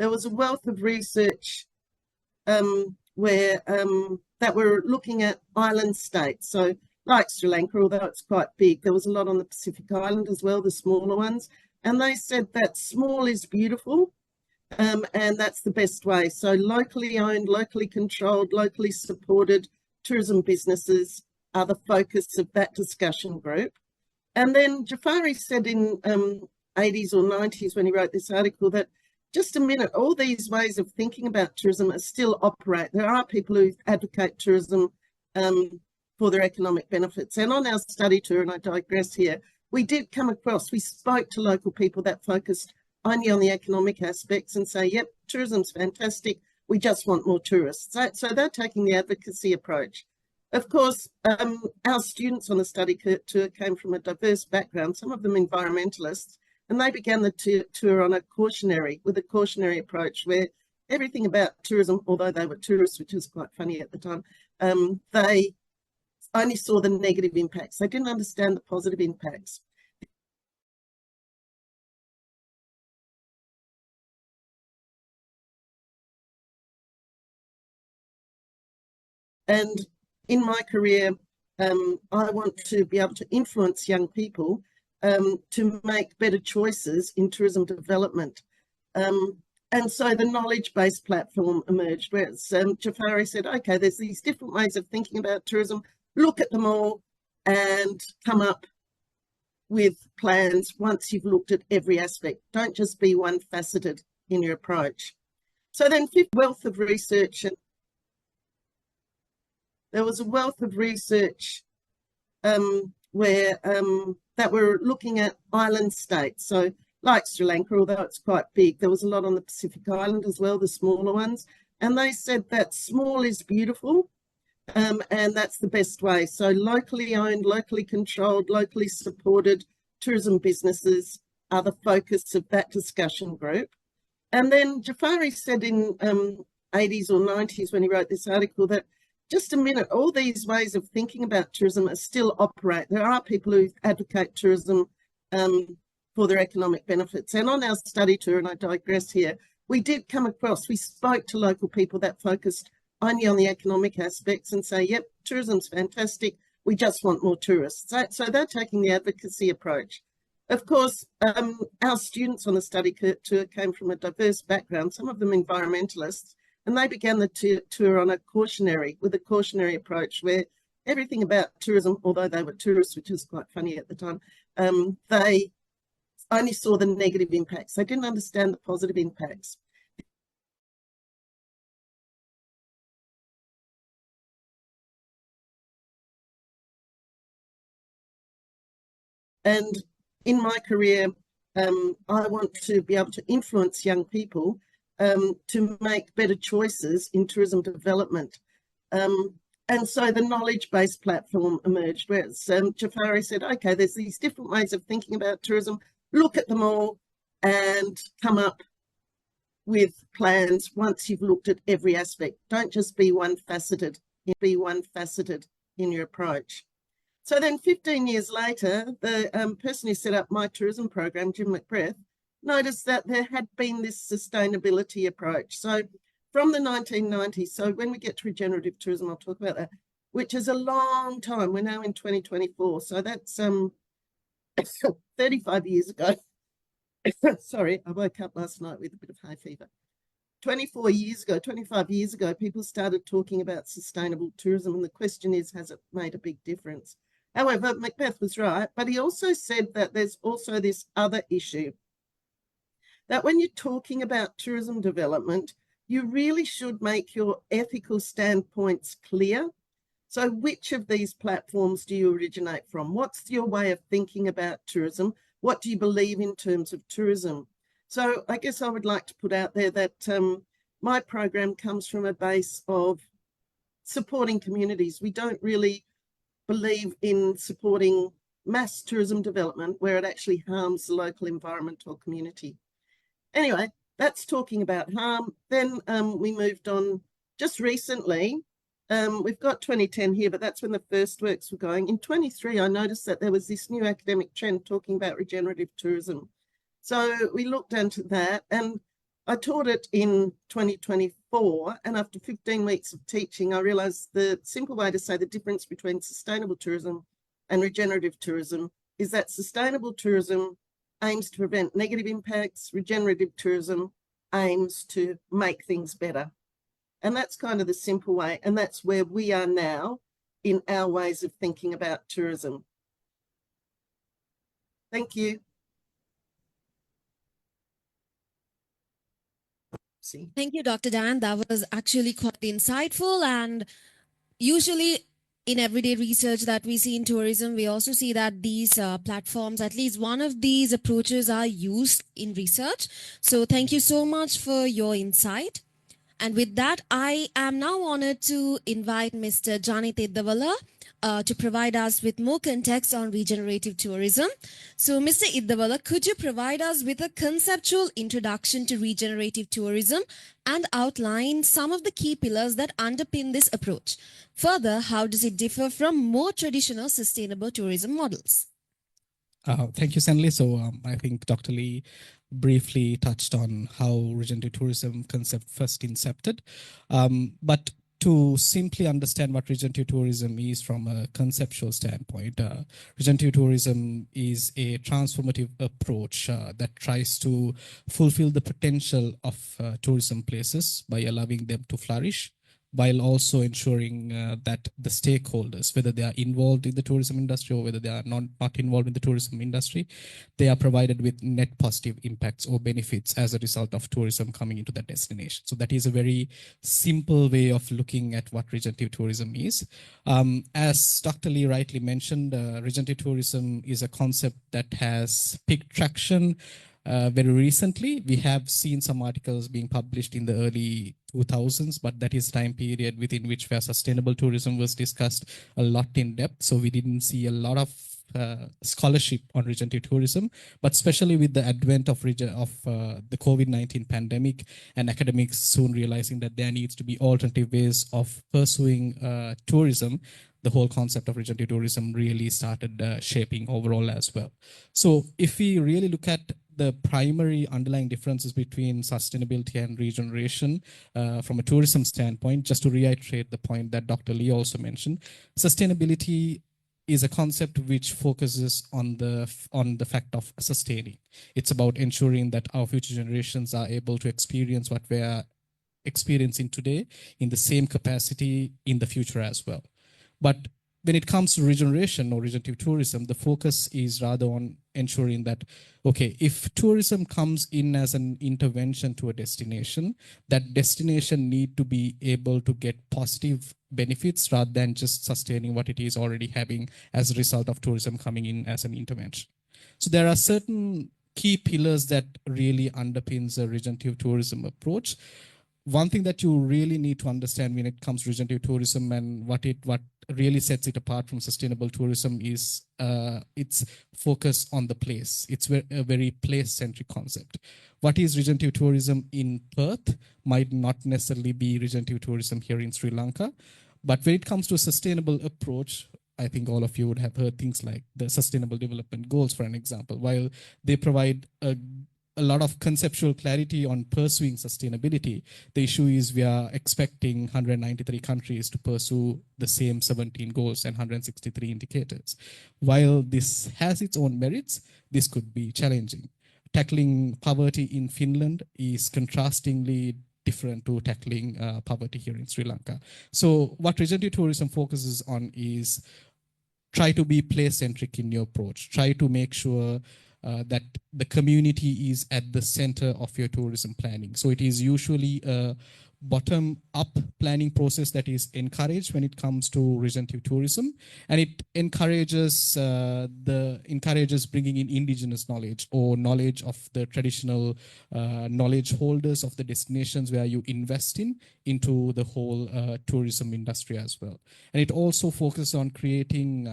there was a wealth of research that were looking at island states. So like Sri Lanka, although it's quite big, there was a lot on the Pacific Island as well, the smaller ones. And they said that small is beautiful, and that's the best way. So locally owned, locally controlled, locally supported tourism businesses are the focus of that discussion group. And then Jafari said in 80s or 90s when he wrote this article that just a minute, all these ways of thinking about tourism are still operate. There are people who advocate tourism for their economic benefits. And on our study tour, and I digress here, we did come across, we spoke to local people that focused only on the economic aspects and say, yep, tourism's fantastic, we just want more tourists. So they're taking the advocacy approach. Of course, our students on the study tour came from a diverse background, some of them environmentalists, and they began the tour on a cautionary approach where everything about tourism, although they were tourists, which was quite funny at the time, they only saw the negative impacts. They didn't understand the positive impacts. And in my career, I want to be able to influence young people to make better choices in tourism development. And so the knowledge-based platform emerged, where Jafari said, okay, there's these different ways of thinking about tourism, look at them all and come up with plans once you've looked at every aspect. Don't just be one-faceted in your approach. So then wealth of research, and there was a wealth of research that were looking at island states. So like Sri Lanka, although it's quite big, there was a lot on the Pacific Island as well, the smaller ones. And they said that small is beautiful, and that's the best way. So locally owned, locally controlled, locally supported tourism businesses are the focus of that discussion group. And then Jafari said in 80s or 90s when he wrote this article that just a minute, all these ways of thinking about tourism are still operate. There are people who advocate tourism for their economic benefits. And on our study tour, and I digress here, we did come across, we spoke to local people that focused only on the economic aspects and say, yep, tourism's fantastic, we just want more tourists. So they're taking the advocacy approach. Of course, our students on the study tour came from a diverse background, some of them environmentalists, and they began the tour on a cautionary approach where everything about tourism, although they were tourists, which was quite funny at the time, they only saw the negative impacts. They didn't understand the positive impacts. And in my career, I want to be able to influence young people to make better choices in tourism development. And so the knowledge-based platform emerged, where Jafari said, okay, there's these different ways of thinking about tourism, look at them all and come up with plans once you've looked at every aspect. Don't just be one-faceted in your approach. So then 15 years later, the person who set up my tourism program, Jim McBreth, noticed that there had been this sustainability approach. So from the 1990s, so when we get to regenerative tourism, I'll talk about that, which is a long time. We're now in 2024. So that's 35 years ago. Sorry, I woke up last night with a bit of hay fever. 25 years ago, people started talking about sustainable tourism. And the question is, has it made a big difference? However, Macbeth was right, but he also said that there's also this other issue, that when you're talking about tourism development, you really should make your ethical standpoints clear. So which of these platforms do you originate from? What's your way of thinking about tourism? What do you believe in terms of tourism? So I guess I would like to put out there that my program comes from a base of supporting communities. We don't really believe in supporting mass tourism development where it actually harms the local environment or community. Anyway, that's talking about harm. Then we moved on just recently. We've got 2010 here, but that's when the first works were going. In 23, I noticed that there was this new academic trend talking about regenerative tourism. So we looked into that, and I taught it in 2024, and after 15 weeks of teaching, I realised the simple way to say the difference between sustainable tourism and regenerative tourism is that sustainable tourism aims to prevent negative impacts, regenerative tourism aims to make things better. And that's kind of the simple way, and that's where we are now in our ways of thinking about tourism. Thank you. Thank you, Dr. Dan. That was actually quite insightful. And usually in everyday research that we see in tourism, we also see that these platforms, at least one of these approaches are used in research. So thank you so much for your insight. And with that, I am now honored to invite Mr. Janit Iddavala to provide us with more context on regenerative tourism. So Mr. Iddavala, could you provide us with a conceptual introduction to regenerative tourism and outline some of the key pillars that underpin this approach? Further, how does it differ from more traditional sustainable tourism models? Thank you, Sanli. So I think Dr. Lee briefly touched on how regenerative tourism concept first incepted. But to simply understand what regenerative tourism is from a conceptual standpoint, regenerative tourism is a transformative approach that tries to fulfill the potential of tourism places by allowing them to flourish, while also ensuring that the stakeholders, whether they are involved in the tourism industry or whether they are not involved in the tourism industry, they are provided with net positive impacts or benefits as a result of tourism coming into that destination. So that is a very simple way of looking at what regenerative tourism is. As Dr. Lee rightly mentioned, regenerative tourism is a concept that has picked traction very recently. We have seen some articles being published in the early 2000s, but that is time period within which where sustainable tourism was discussed a lot in depth. So we didn't see a lot of scholarship on regenerative tourism, but especially with the advent of the COVID-19 pandemic and academics soon realizing that there needs to be alternative ways of pursuing tourism, the whole concept of regenerative tourism really started shaping overall as well. So if we really look at the primary underlying differences between sustainability and regeneration from a tourism standpoint, just to reiterate the point that Dr. Lee also mentioned, sustainability is a concept which focuses on the fact of sustaining. It's about ensuring that our future generations are able to experience what we are experiencing today in the same capacity in the future as well. But when it comes to regeneration or regenerative tourism, the focus is rather on ensuring that, okay, if tourism comes in as an intervention to a destination, that destination need to be able to get positive benefits rather than just sustaining what it is already having as a result of tourism coming in as an intervention. So there are certain key pillars that really underpins a regenerative tourism approach. One thing that you really need to understand when it comes to regenerative tourism and what really sets it apart from sustainable tourism is its focus on the place. It's a very place-centric concept. What is regenerative tourism in Perth might not necessarily be regenerative tourism here in Sri Lanka. But when it comes to a sustainable approach, I think all of you would have heard things like the Sustainable Development Goals, for an example. While they provide a lot of conceptual clarity on pursuing sustainability, the issue is we are expecting 193 countries to pursue the same 17 goals and 163 indicators. While this has its own merits, this could be challenging. Tackling poverty in Finland is contrastingly different to tackling poverty here in Sri Lanka. So what regenerative tourism focuses on is try to be place-centric in your approach. Try to make sure that the community is at the center of your tourism planning. So it is usually a bottom-up planning process that is encouraged when it comes to regenerative tourism, and it encourages bringing in indigenous knowledge or knowledge of the traditional knowledge holders of the destinations where you invest into the whole tourism industry as well. And it also focuses on creating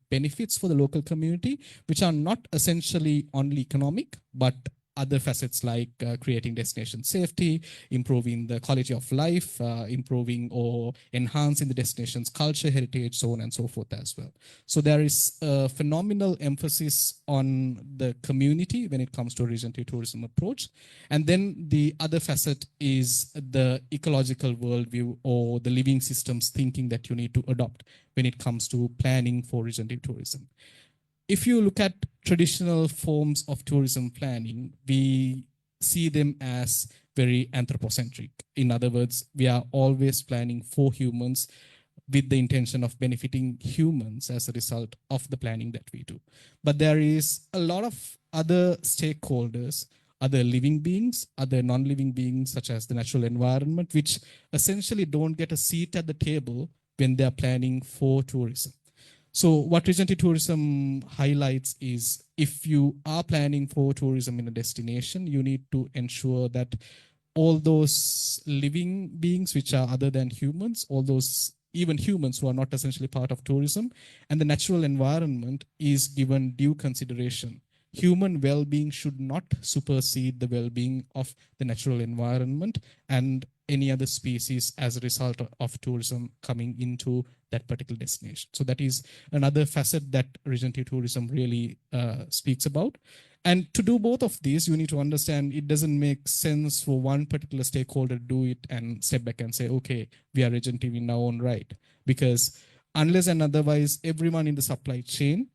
benefits for the local community, which are not essentially only economic, but other facets like creating destination safety, improving the quality of life, improving or enhancing the destination's culture, heritage, so on and so forth as well. So there is a phenomenal emphasis on the community when it comes to regenerative tourism approach. And then the other facet is the ecological worldview or the living systems thinking that you need to adopt when it comes to planning for regenerative tourism. If you look at traditional forms of tourism planning, we see them as very anthropocentric. In other words, we are always planning for humans with the intention of benefiting humans as a result of the planning that we do. But there is a lot of other stakeholders, other living beings, other non-living beings, such as the natural environment, which essentially don't get a seat at the table when they're planning for tourism. So what regenerative tourism highlights is if you are planning for tourism in a destination, you need to ensure that all those living beings which are other than humans, all those even humans who are not essentially part of tourism, and the natural environment is given due consideration. Human well-being should not supersede the well-being of the natural environment and any other species as a result of tourism coming into that particular destination. So that is another facet that regenerative tourism really speaks about. And to do both of these, you need to understand it doesn't make sense for one particular stakeholder to do it and step back and say, okay, we are regenerative in our own right. Because unless and otherwise, everyone in the supply chain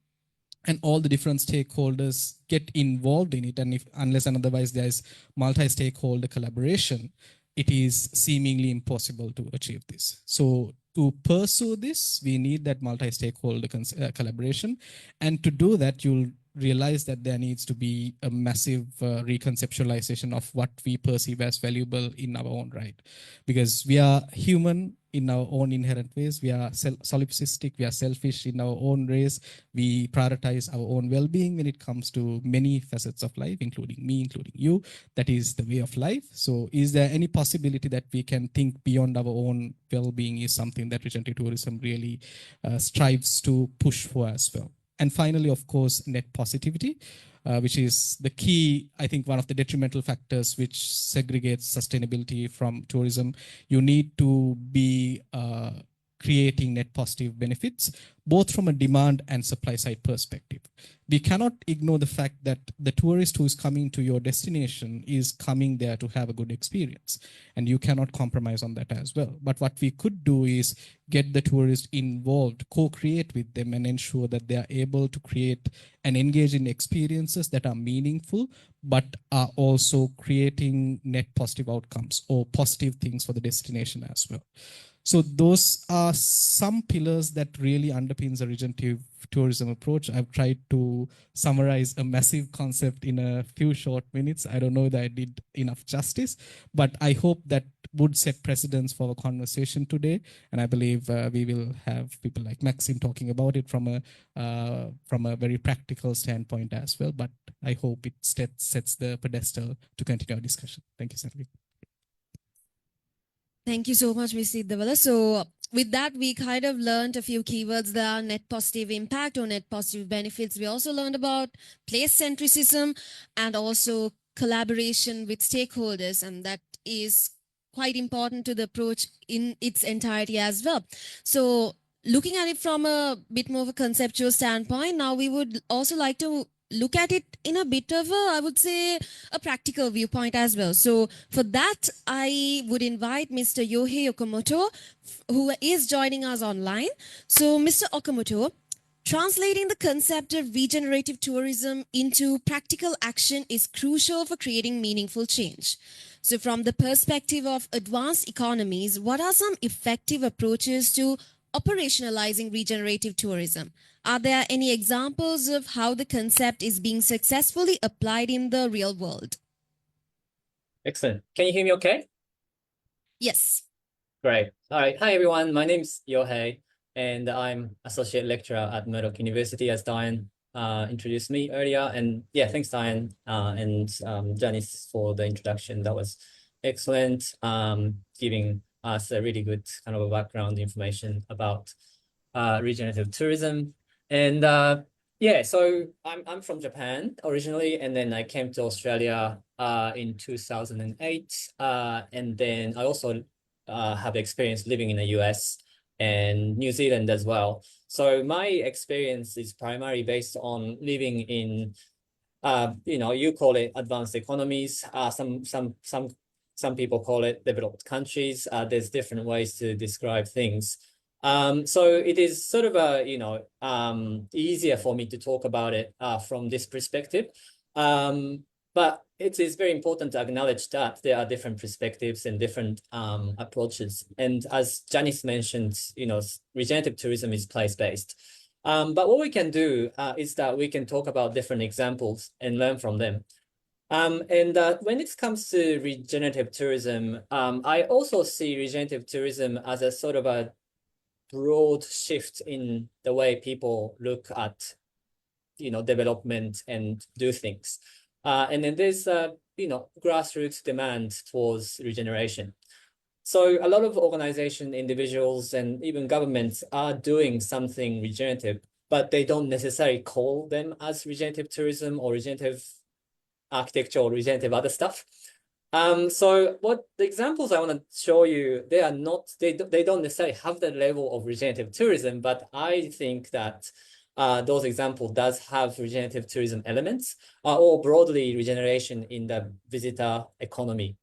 and all the different stakeholders get involved in it, and if unless and otherwise there's multi-stakeholder collaboration, it is seemingly impossible to achieve this. So to pursue this, we need that multi-stakeholder collaboration. And to do that, you'll realize that there needs to be a massive reconceptualization of what we perceive as valuable in our own right. Because we are human in our own inherent ways. We are solipsistic, we are selfish in our own ways. We prioritize our own well-being when it comes to many facets of life, including me, including you. That is the way of life. So is there any possibility that we can think beyond our own well-being is something that regenerative tourism really strives to push for as well. And finally, of course, net positivity, which is the key, I think, one of the detrimental factors which segregates sustainability from tourism. You need to be creating net positive benefits, both from a demand and supply side perspective. We cannot ignore the fact that the tourist who is coming to your destination is coming there to have a good experience, and you cannot compromise on that as well. But what we could do is get the tourist involved, co-create with them, and ensure that they are able to create and engage in experiences that are meaningful, but are also creating net positive outcomes or positive things for the destination as well. So those are some pillars that really underpins a regenerative tourism approach. I've tried to summarize a massive concept in a few short minutes. I don't know that I did enough justice, but I hope that would set precedents for our conversation today. And I believe we will have people like Maxim talking about it from a very practical standpoint as well. But I hope it sets the pedestal to continue our discussion. Thank you, Sandy. Thank you so much, Ms. Siddhavala. So with that, we kind of learned a few keywords there: net positive impact or net positive benefits. We also learned about place-centricism and also collaboration with stakeholders. And that is quite important to the approach in its entirety as well. So looking at it from a bit more of a conceptual standpoint, now we would also like to look at it in a bit of a, I would say, a practical viewpoint as well. So for that, I would invite Mr. Yohei Okamoto, who is joining us online. So Mr. Okamoto, translating the concept of regenerative tourism into practical action is crucial for creating meaningful change. So from the perspective of advanced economies, what are some effective approaches to operationalizing regenerative tourism? Are there any examples of how the concept is being successfully applied in the real world? Excellent. Can you hear me okay? Yes. Great. All right. Hi, everyone. My name's Yohei, and I'm Associate Lecturer at Murdoch University, as Diane introduced me earlier. And yeah, thanks, Diane and Janice, for the introduction. That was excellent, giving us a really good kind of a background information about regenerative tourism. And Yeah, so I'm from Japan originally, and then I came to Australia in 2008. And then I also have experience living in the US and New Zealand as well. So my experience is primarily based on living in you call it advanced economies. Some people call it developed countries. There's different ways to describe things. So it is sort of easier for me to talk about it from this perspective. But it is very important to acknowledge that there are different perspectives and different approaches. And as Janice mentioned, regenerative tourism is place-based. But what we can do is that we can talk about different examples and learn from them. And when it comes to regenerative tourism, I also see regenerative tourism as a sort of a broad shift in the way people look at, development and do things. And then there's, grassroots demand towards regeneration. So a lot of organizations, individuals, and even governments are doing something regenerative, but they don't necessarily call them as regenerative tourism or regenerative architecture or regenerative other stuff. So what the examples I want to show you, they don't necessarily have the level of regenerative tourism, but I think that those examples does have regenerative tourism elements or broadly regeneration in the visitor economy.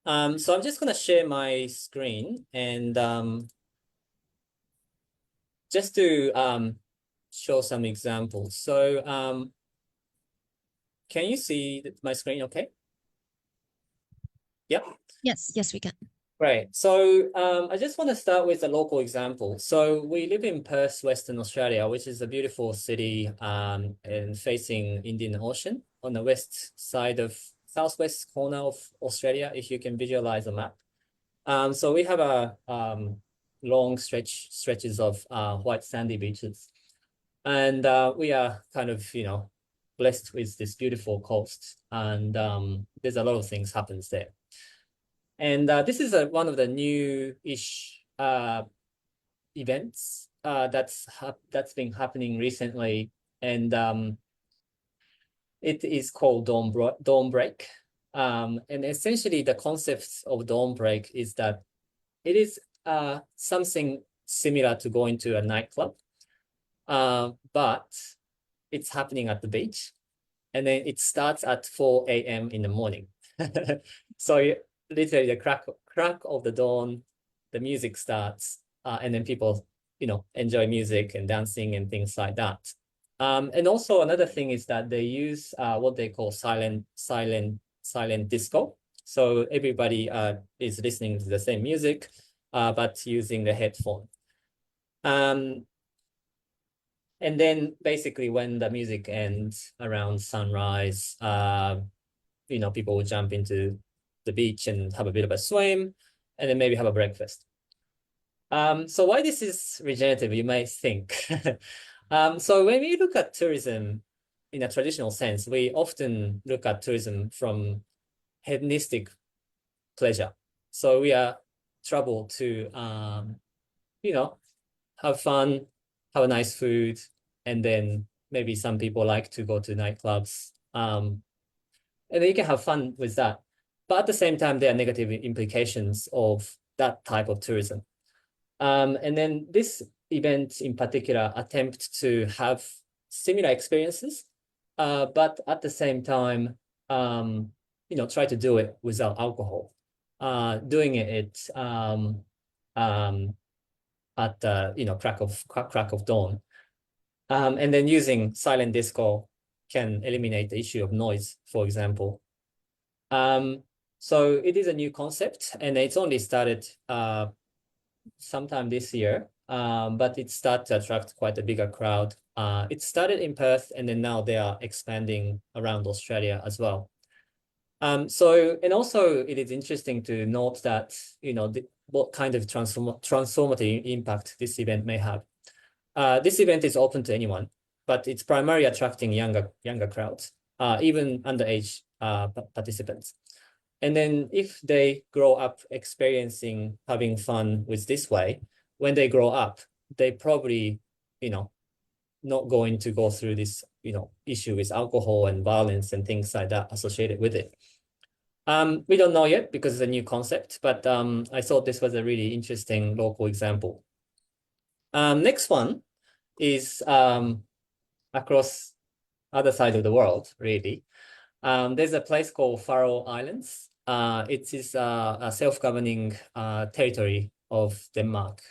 So I'm just going to share my screen and just to show some examples. So can you see my screen okay? Yep. Yes, we can. Great. So I just want to start with a local example. So we live in Perth, Western Australia, which is a beautiful city and facing Indian Ocean on the west side of southwest corner of Australia, if you can visualize a map. So we have a long stretches of white sandy beaches, and we are kind of blessed with this beautiful coast, and there's a lot of things happens there. And this is one of the new-ish events that's been happening recently, and it is called dawn break. And essentially the concept of dawn break is that it is something similar to going to a nightclub, but it's happening at the beach, and then it starts at 4 a.m. in the morning. So literally the crack of the dawn, the music starts, and then people, enjoy music and dancing and things like that. And also another thing is that they use what they call silent disco. So everybody is listening to the same music, but using the headphone. And then basically when the music ends around sunrise, people will jump into the beach and have a bit of a swim, and then maybe have a breakfast. So why this is regenerative, you may think. So when we look at tourism in a traditional sense, we often look at tourism from hedonistic pleasure. So we are traveled to, have fun, have a nice food, and then maybe some people like to go to nightclubs. And then you can have fun with that. But at the same time, there are negative implications of that type of tourism. And then this event in particular attempt to have similar experiences, but at the same time, try to do it without alcohol. Doing it at the crack of dawn, and then using silent disco can eliminate the issue of noise, for example. So it is a new concept, and it's only started sometime this year, but it started to attract quite a bigger crowd. It started in Perth, and then now they are expanding around Australia as well. And also it is interesting to note that, what kind of transformative impact this event may have. This event is open to anyone, but it's primarily attracting younger crowds, even underage participants. And then if they grow up experiencing having fun with this way, when they grow up, they probably, not going to go through this, issue with alcohol and violence and things like that associated with it. We don't know yet because it's a new concept, but I thought this was a really interesting local example. Next one is across other side of the world, really. There's a place called Faroe Islands. It is a self-governing territory of Denmark.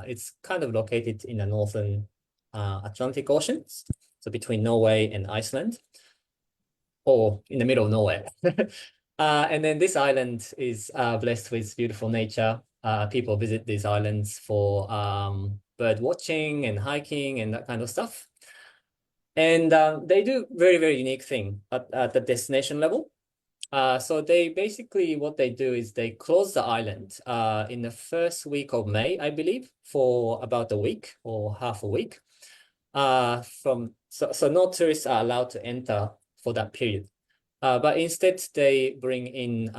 It's kind of located in the northern Atlantic Ocean, so between Norway and Iceland, or in the middle of nowhere. And then this island is blessed with beautiful nature. People visit these islands for bird watching and hiking and that kind of stuff. And they do very, very unique thing at the destination level. So they basically, what they do is they close the island in the first week of May, I believe, for about a week or half a week. So no tourists are allowed to enter for that period. But instead, they bring in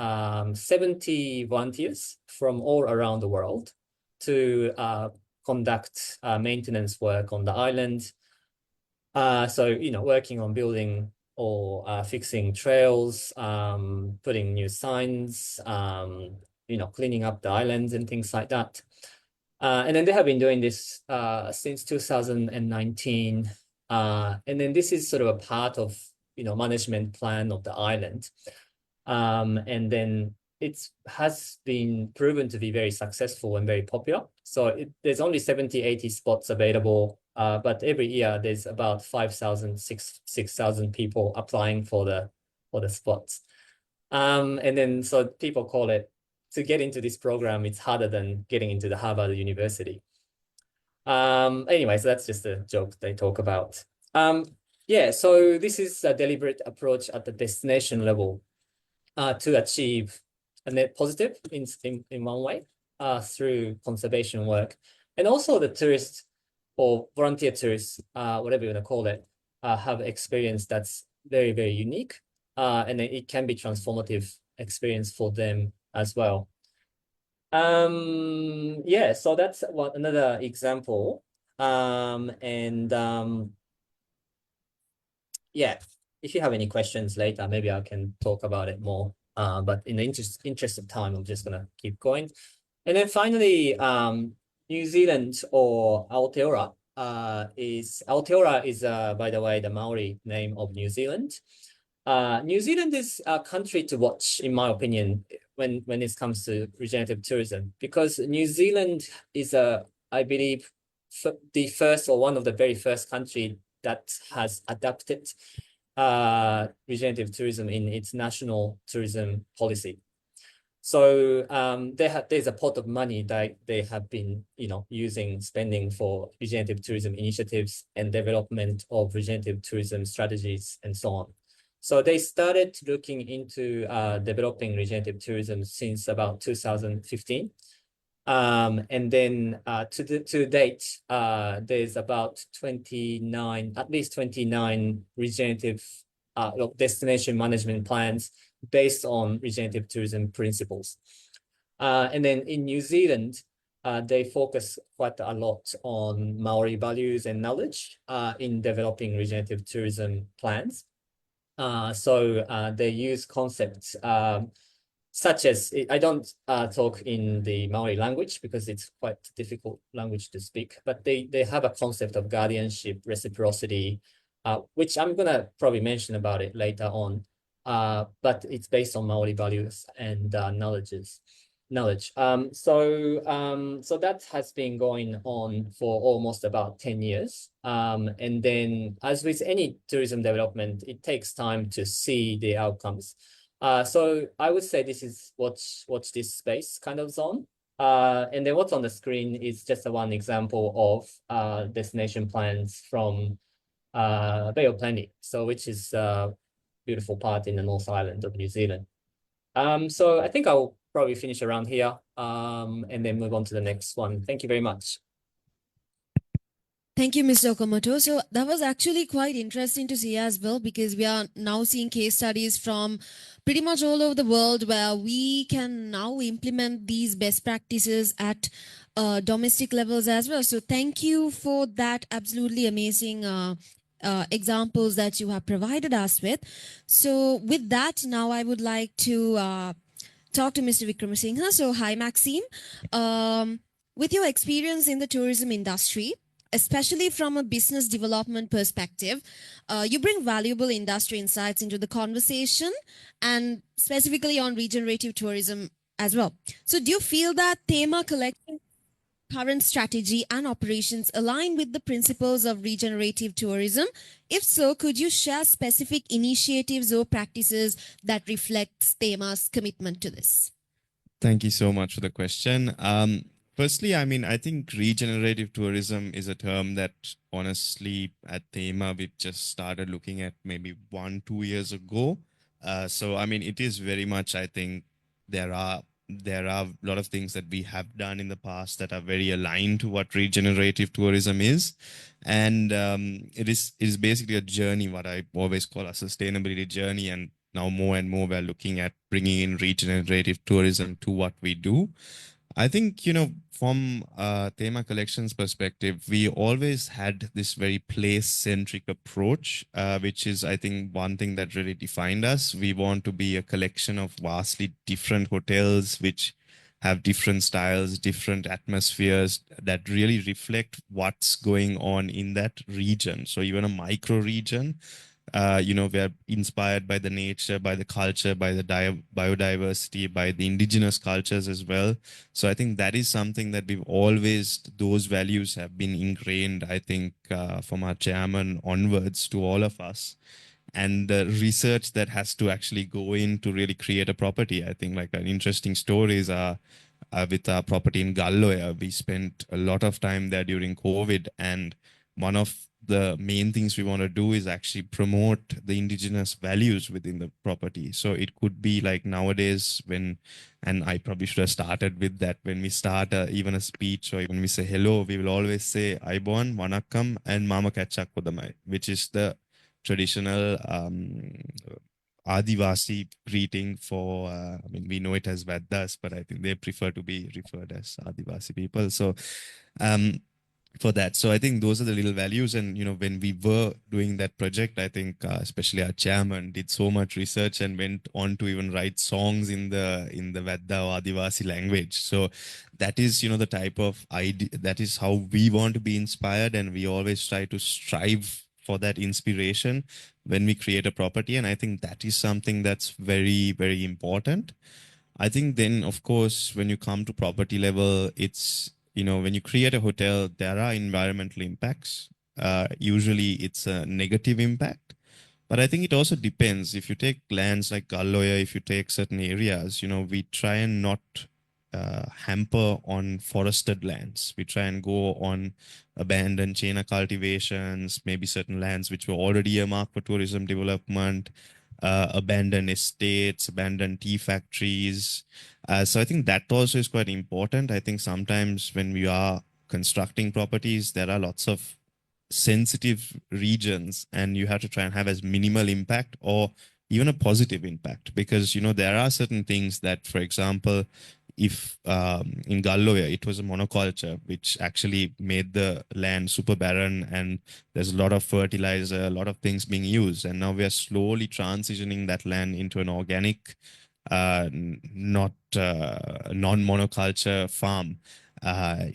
70 volunteers from all around the world to conduct maintenance work on the island. So, working on building or fixing trails, putting new signs, cleaning up the islands and things like that. And then they have been doing this since 2019. And then this is sort of a part of, management plan of the island. And then it has been proven to be very successful and very popular. So there's only 70, 80 spots available. But every year there's about 5,000, 6,000 people applying for the spots. And then so people call it, to get into this program, it's harder than getting into the Harvard University. Anyway, so that's just a joke they talk about. Yeah, so this is a deliberate approach at the destination level to achieve a net positive in one way through conservation work. And also the tourists or volunteer tourists, whatever you want to call it, have experience that's very, very unique. And it can be transformative experience for them as well. Yeah, so that's another example. Yeah, if you have any questions later, maybe I can talk about it more. But in the interest of time, I'm just gonna keep going. And then finally, New Zealand, or Aotearoa, is by the way, the Maori name of New Zealand. New Zealand is a country to watch, in my opinion, when it comes to regenerative tourism, because New Zealand is I believe, the first or one of the very first country that has adopted regenerative tourism in its national tourism policy. So there's a pot of money that they have been, spending for regenerative tourism initiatives and development of regenerative tourism strategies and so on. So they started looking into developing regenerative tourism since about 2015. And then to date, there's about at least 29 regenerative destination management plans based on regenerative tourism principles. And then in New Zealand, they focus quite a lot on Maori values and knowledge in developing regenerative tourism plans. So they use concepts such as, I don't talk in the Maori language because it's quite a difficult language to speak, but they have a concept of guardianship, reciprocity, which I'm gonna probably mention about it later on, but it's based on Maori values and knowledge. So that has been going on for almost about 10 years. And then, as with any tourism development, it takes time to see the outcomes. So I would say this is watch this space kind of zone. And then what's on the screen is just one example of destination plans from Bay of Plenty, which is a beautiful part in the North Island of New Zealand. So I think I'll probably finish around here and then move on to the next one. Thank you very much. Thank you, Mr. Okamoto. So that was actually quite interesting to see as well, because we are now seeing case studies from pretty much all over the world where we can now implement these best practices at domestic levels as well. So thank you for that absolutely amazing examples that you have provided us with. So with that, now I would like to talk to Mr. Vikramasinghe. So hi, Maxime. With your experience in the tourism industry, especially from a business development perspective, you bring valuable industry insights into the conversation and specifically on regenerative tourism as well. So do you feel that Thema Collection current strategy and operations align with the principles of regenerative tourism? If so, could you share specific initiatives or practices that reflect Thema's commitment to this? Thank you so much for the question. Firstly, I mean, I think regenerative tourism is a term that honestly at Thema we've just started looking at maybe 1-2 years ago. So I mean, it is very much, I think there are a lot of things that we have done in the past that are very aligned to what regenerative tourism is. And it is basically a journey, what I always call a sustainability journey. And now more and more we're looking at bringing in regenerative tourism to what we do. I think, from Thema Collections perspective, we always had this very place-centric approach, which is, I think, one thing that really defined us. We want to be a collection of vastly different hotels, which have different styles, different atmospheres that really reflect what's going on in that region. So even a micro region, we're inspired by the nature, by the culture, by the biodiversity, by the indigenous cultures as well. So I think that is something that those values have been ingrained, I think, from our chairman onwards to all of us. And the research that has to actually go in to really create a property. I think like an interesting stories are with our property in Galloya. We spent a lot of time there during COVID, and one of the main things we want to do is actually promote the indigenous values within the property. So it could be like nowadays and I probably should have started with that, when we start even a speech or even we say hello, we will always say Aibon, Vanakkam, and Mama Kachak Kodamai, which is the traditional Adivasi greeting for, I mean, we know it as Veddas, but I think they prefer to be referred as Adivasi people. So for that. So I think those are the little values. And, when we were doing that project, I think especially our chairman did so much research and went on to even write songs in the Vedda or Adivasi language. So that is, the type of idea, that is how we want to be inspired. And we always try to strive for that inspiration when we create a property. And I think that is something that's very, very important. I think then, of course, when you come to property level, it's, when you create a hotel, there are environmental impacts. Usually it's a negative impact, but I think it also depends. If you take lands like Galloya, if you take certain areas, we try and not hamper on forested lands. We try and go on abandoned chaina cultivations, maybe certain lands which were already earmarked for tourism development, abandoned estates, abandoned tea factories. So I think that also is quite important. I think sometimes when we are constructing properties, there are lots of sensitive regions and you have to try and have as minimal impact or even a positive impact, because, there are certain things that, for example, if in Galloya, it was a monoculture, which actually made the land super barren and there's a lot of fertilizer, a lot of things being used. And now we are slowly transitioning that land into an organic, not non-monoculture farm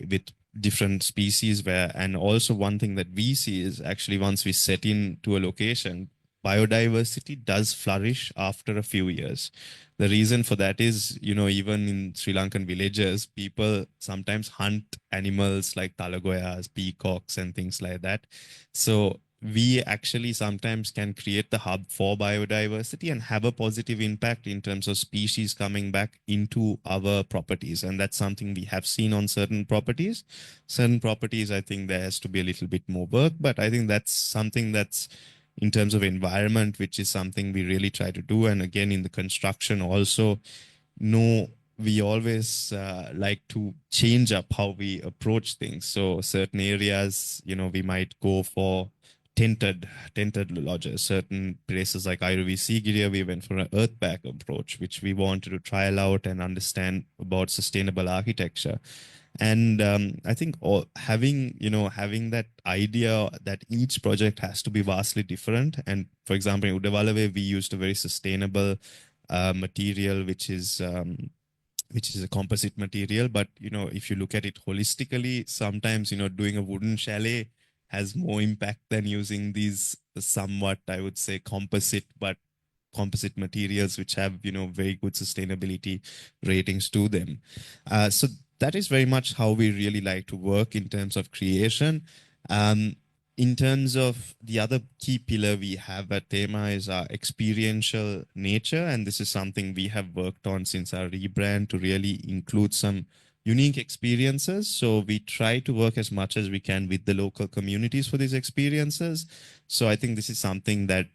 with different species and also one thing that we see is actually once we set into a location, biodiversity does flourish after a few years. The reason for that is, even in Sri Lankan villages, people sometimes hunt animals like talagoyas, peacocks, and things like that. So we actually sometimes can create the hub for biodiversity and have a positive impact in terms of species coming back into our properties. And that's something we have seen on certain properties. Certain properties, I think there has to be a little bit more work, but I think that's something that's in terms of environment, which is something we really try to do. And again, in the construction also, we always like to change up how we approach things. So certain areas, we might go for tinted lodges. Certain places like Airuvi Sigiriya, we went for an earth back approach, which we wanted to trial out and understand about sustainable architecture. And I think having that idea that each project has to be vastly different. And for example, in Udavalave, we used a very sustainable material, which is a composite material. But if you look at it holistically, sometimes doing a wooden chalet has more impact than using these somewhat, I would say, composite materials which have very good sustainability ratings to them. So that is very much how we really like to work in terms of creation. In terms of the other key pillar we have at Tema is our experiential nature, and this is something we have worked on since our rebrand to really include some unique experiences. So we try to work as much as we can with the local communities for these experiences. So I think this is something that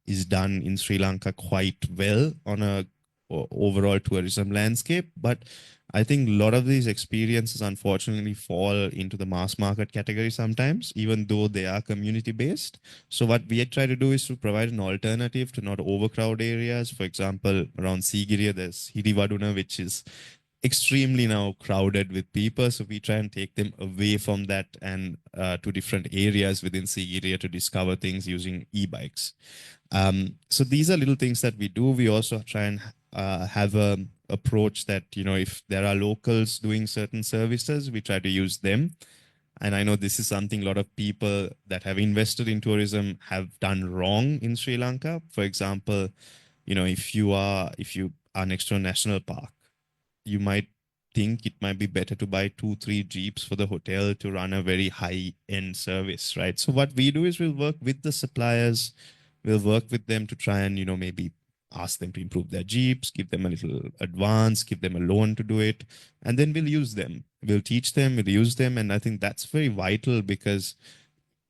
is done in Sri Lanka quite well on a overall tourism landscape. But I think a lot of these experiences unfortunately fall into the mass market category sometimes, even though they are community based. So what we try to do is to provide an alternative to not overcrowd areas. For example, around Sigiriya, there's Hiriwaduna, which is extremely now crowded with people. So we try and take them away from that and to different areas within Sigiriya to discover things using e-bikes. So these are little things that we do. We also try and have a approach that, if there are locals doing certain services, we try to use them. And I know this is something a lot of people that have invested in tourism have done wrong in Sri Lanka. For example, if you are next to a national park, you might think it might be better to buy 2-3 jeeps for the hotel to run a very high end service, right? So what we do is we'll work with the suppliers, we'll work with them to try and maybe ask them to improve their jeeps, give them a little advance, give them a loan to do it, and then we'll use them, we'll teach them, we'll use them. And I think that's very vital, because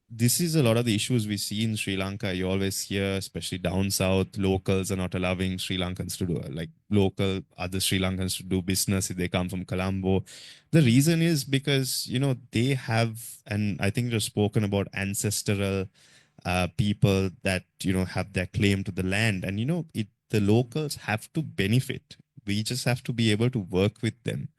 this is a lot of the issues we see in Sri Lanka. You always hear, especially down south, locals are not allowing Sri Lankans to do other Sri Lankans to do business if they come from Colombo. The reason is because, they have, and I think you've spoken about ancestral people that, have their claim to the land. And, the locals have to benefit. We just have to be able to work with them.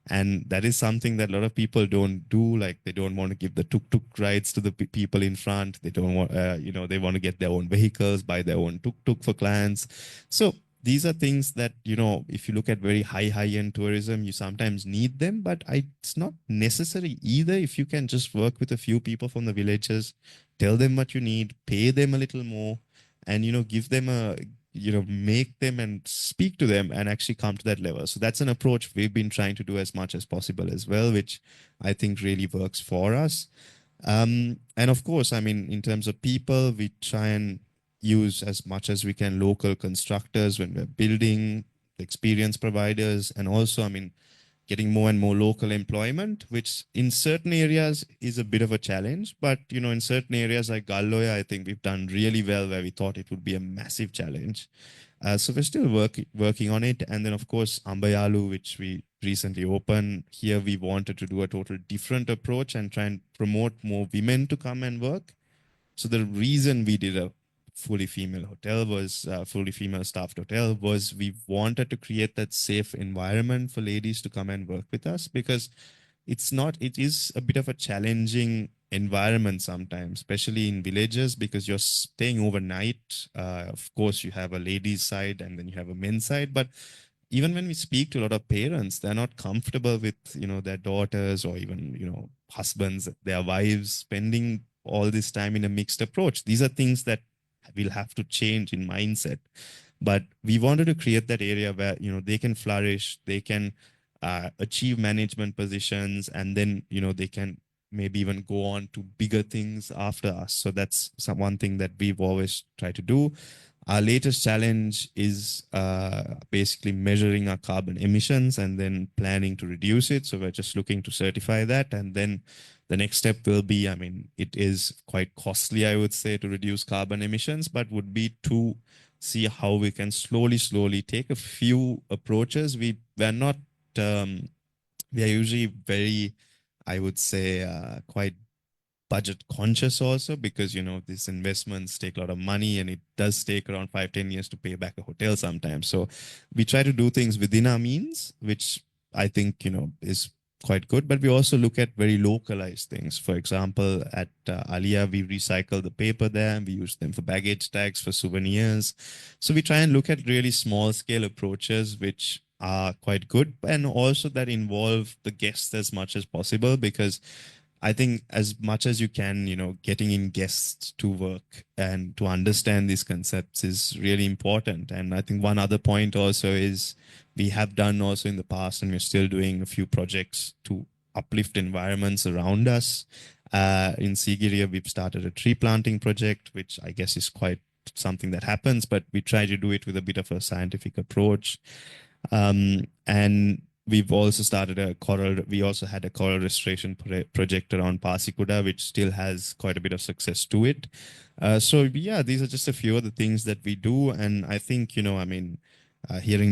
And that is something that a lot of people don't do. Like, they don't want to give the tuk-tuk rides to the people in front. They don't want, they want to get their own vehicles, buy their own tuk-tuk for clients. So these are things that, if you look at very high-end tourism, you sometimes need them, but it's not necessary either. If you can just work with a few people from the villages, tell them what you need, pay them a little more, and, give them make them and speak to them and actually come to that level. So that's an approach we've been trying to do as much as possible as well, which I think really works for us. And of course, in terms of people, we try and use as much as we can local constructors when we're building, experience providers, and also, getting more and more local employment, which in certain areas is a bit of a challenge. But, in certain areas like Galloya, I think we've done really well where we thought it would be a massive challenge. So we're still working on it. And then, of course, Ambayalu, which we recently opened, here we wanted to do a total different approach and try and promote more women to come and work. So the reason we did a fully female staffed hotel was we wanted to create that safe environment for ladies to come and work with us, because it is a bit of a challenging environment sometimes, especially in villages, because you're staying overnight. Of course, you have a ladies side and then you have a men's side, but even when we speak to a lot of parents, they're not comfortable with, their daughters or even, husbands, their wives spending all this time in a mixed approach. These are things that we'll have to change in mindset. But we wanted to create that area where, they can flourish, they can achieve management positions, and then, they can maybe even go on to bigger things after us. So that's one thing that we've always tried to do. Our latest challenge is basically measuring our carbon emissions and then planning to reduce it. So we're just looking to certify that. And then the next step will be, it is quite costly, I would say, to reduce carbon emissions, but would be to see how we can slowly take a few approaches. We are usually very, I would say, quite budget conscious also, because these investments take a lot of money, and it does take around 5-10 years to pay back a hotel sometimes. So we try to do things within our means, which I think is quite good. But we also look at very localized things. For example, at Alia, we recycle the paper there, and we use them for baggage tags, for souvenirs. So we try and look at really small scale approaches which are quite good, and also that involve the guests as much as possible, because I think as much as you can, getting in guests to work and to understand these concepts is really important. And I think one other point also is we have done also in the past, and we're still doing a few projects to uplift environments around us. In Sigiriya, we've started a tree planting project, which I guess is quite something that happens, but we try to do it with a bit of a scientific approach. And we've also started we also had a coral restoration project around Pasikuda, which still has quite a bit of success to it. So yeah, these are just a few of the things that we do. And I think, hearing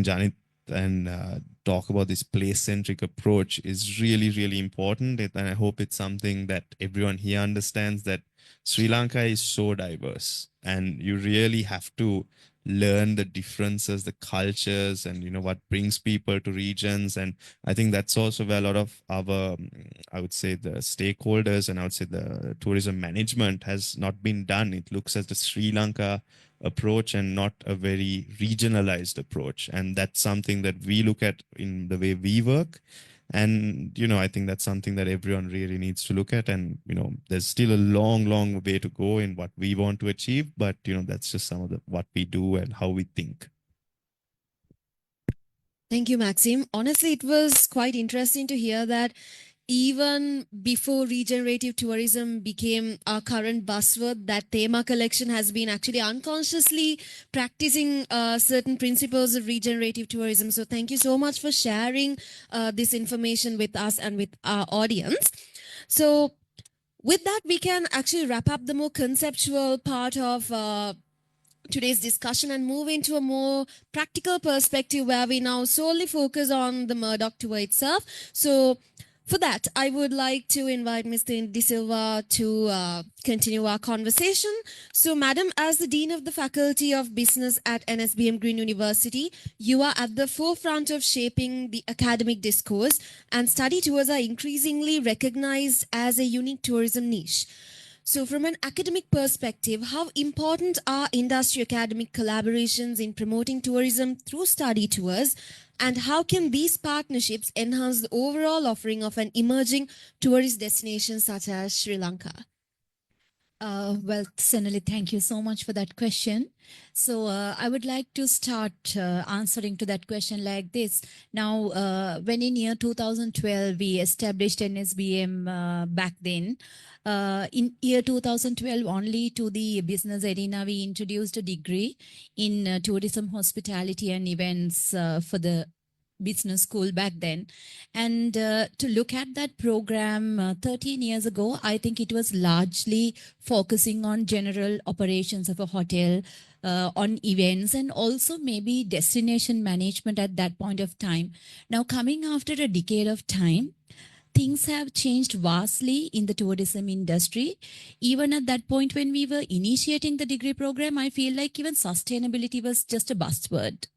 Janit and talk about this place-centric approach is really, really important. And I hope it's something that everyone here understands, that Sri Lanka is so diverse, and you really have to learn the differences, the cultures, and what brings people to regions. And I think that's also where a lot of our, I would say, the stakeholders, and I would say the tourism management has not been done. It looks at the Sri Lanka approach and not a very regionalized approach. And that's something that we look at in the way we work. And I think that's something that everyone really needs to look at. And there's still a long way to go in what we want to achieve, but that's just some of what we do and how we think. Thank you, Maxim. Honestly, it was quite interesting to hear that even before regenerative tourism became our current buzzword, that Thema collection has been actually unconsciously practicing certain principles of regenerative tourism. So thank you so much for sharing this information with us and with our audience. So with that, we can actually wrap up the more conceptual part of today's discussion and move into a more practical perspective, where we now solely focus on the Murdoch tour itself. So for that, I would like to invite Mr. De Silva to continue our conversation. So, Madam, as the Dean of the Faculty of Business at NSBM Green University, you are at the forefront of shaping the academic discourse, and study tours are increasingly recognized as a unique tourism niche. So from an academic perspective, how important are industry academic collaborations in promoting tourism through study tours? And how can these partnerships enhance the overall offering of an emerging tourist destination such as Sri Lanka? Well, Senali, thank you so much for that question. So I would like to start answering to that question like this. Now, when in year 2012, we established NSBM back then, in year 2012, only to the business arena, we introduced a degree in tourism, hospitality and events for the business school back then. And to look at that program 13 years ago, I think it was largely focusing on general operations of a hotel, on events, and also maybe destination management at that point of time. Now, coming after a decade of time, things have changed vastly in the tourism industry. Even at that point when we were initiating the degree program, I feel like even sustainability was just a buzzword.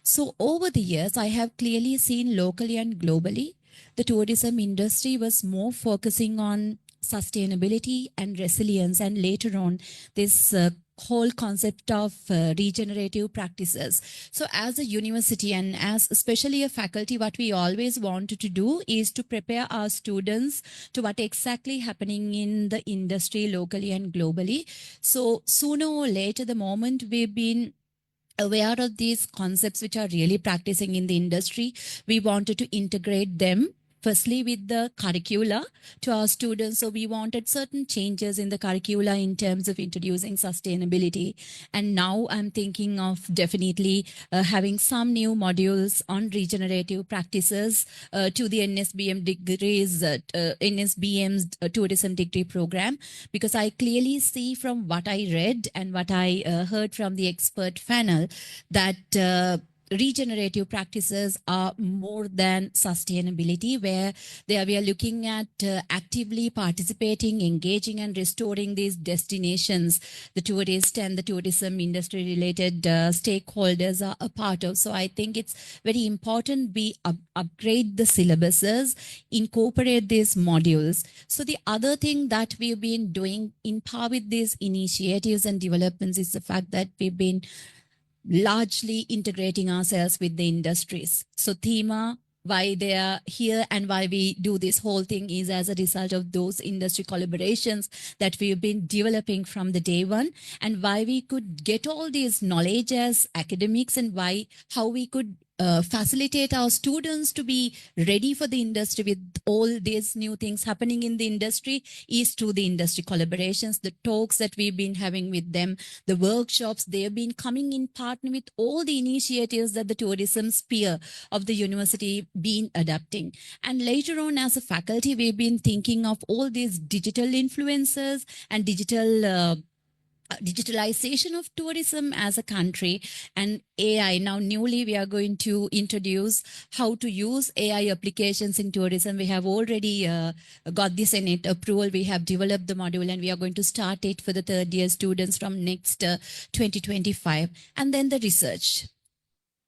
So over the years, I have clearly seen locally and globally, the tourism industry was more focusing on sustainability and resilience, and later on this whole concept of regenerative practices. So as a university and as especially a faculty, what we always wanted to do is to prepare our students to what exactly happening in the industry locally and globally. So sooner or later, the moment we've been aware of these concepts which are really practicing in the industry, we wanted to integrate them firstly with the curricula to our students. So we wanted certain changes in the curricula in terms of introducing sustainability. And now I'm thinking of definitely having some new modules on regenerative practices to the NSBM degrees, NSBM's tourism degree program, because I clearly see from what I read and what I heard from the expert panel that regenerative practices are more than sustainability, where we are looking at actively participating, engaging, and restoring these destinations the tourist and the tourism industry related stakeholders are a part of. So I think it's very important we upgrade the syllabuses, incorporate these modules. So the other thing that we've been doing in par with these initiatives and developments is the fact that we've been largely integrating ourselves with the industries. So THEMA, why they are here and why we do this whole thing is as a result of those industry collaborations that we've been developing from the day one, and why we could get all this knowledge as academics, and how we could facilitate our students to be ready for the industry with all these new things happening in the industry is through the industry collaborations, the talks that we've been having with them, the workshops. They've been coming in partner with all the initiatives that the tourism sphere of the university been adapting. And later on as a faculty, we've been thinking of all these digital influencers and digitalization of tourism as a country, and AI. Now newly we are going to introduce how to use AI applications in tourism. We have already got the Senate approval. We have developed the module and we are going to start it for the third year students from next 2025. And then the research.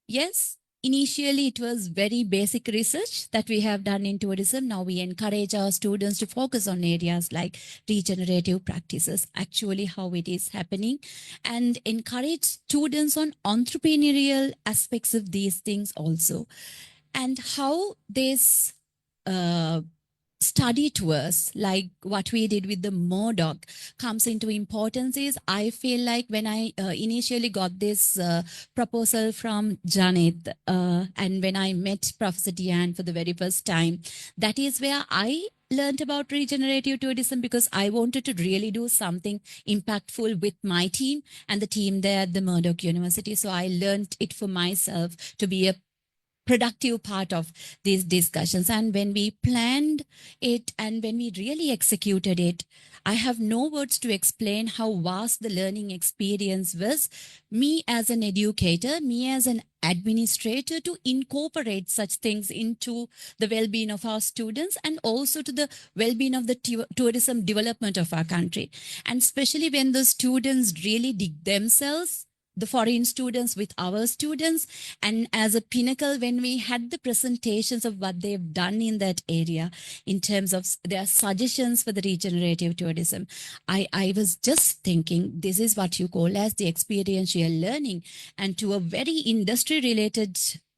Yes, initially it was very basic research that we have done in tourism. Now we encourage our students to focus on areas like regenerative practices, actually how it is happening, and encourage students on entrepreneurial aspects of these things also, and how this study tours like what we did with the MODOC comes into importance is, I feel like when I initially got this proposal from Janet and when I met Professor Diane for the very first time, that is where I learned about regenerative tourism, because I wanted to really do something impactful with my team and the team there at the Murdoch University. So I learned it for myself to be a productive part of these discussions. And when we planned it and when we really executed it, I have no words to explain how vast the learning experience was. Me as an educator, me as an administrator, to incorporate such things into the well-being of our students and also to the well-being of the tourism development of our country. And especially when the students really dig themselves, the foreign students with our students, and as a pinnacle when we had the presentations of what they've done in that area in terms of their suggestions for the regenerative tourism, I was just thinking this is what you call as the experiential learning, and to a very industry related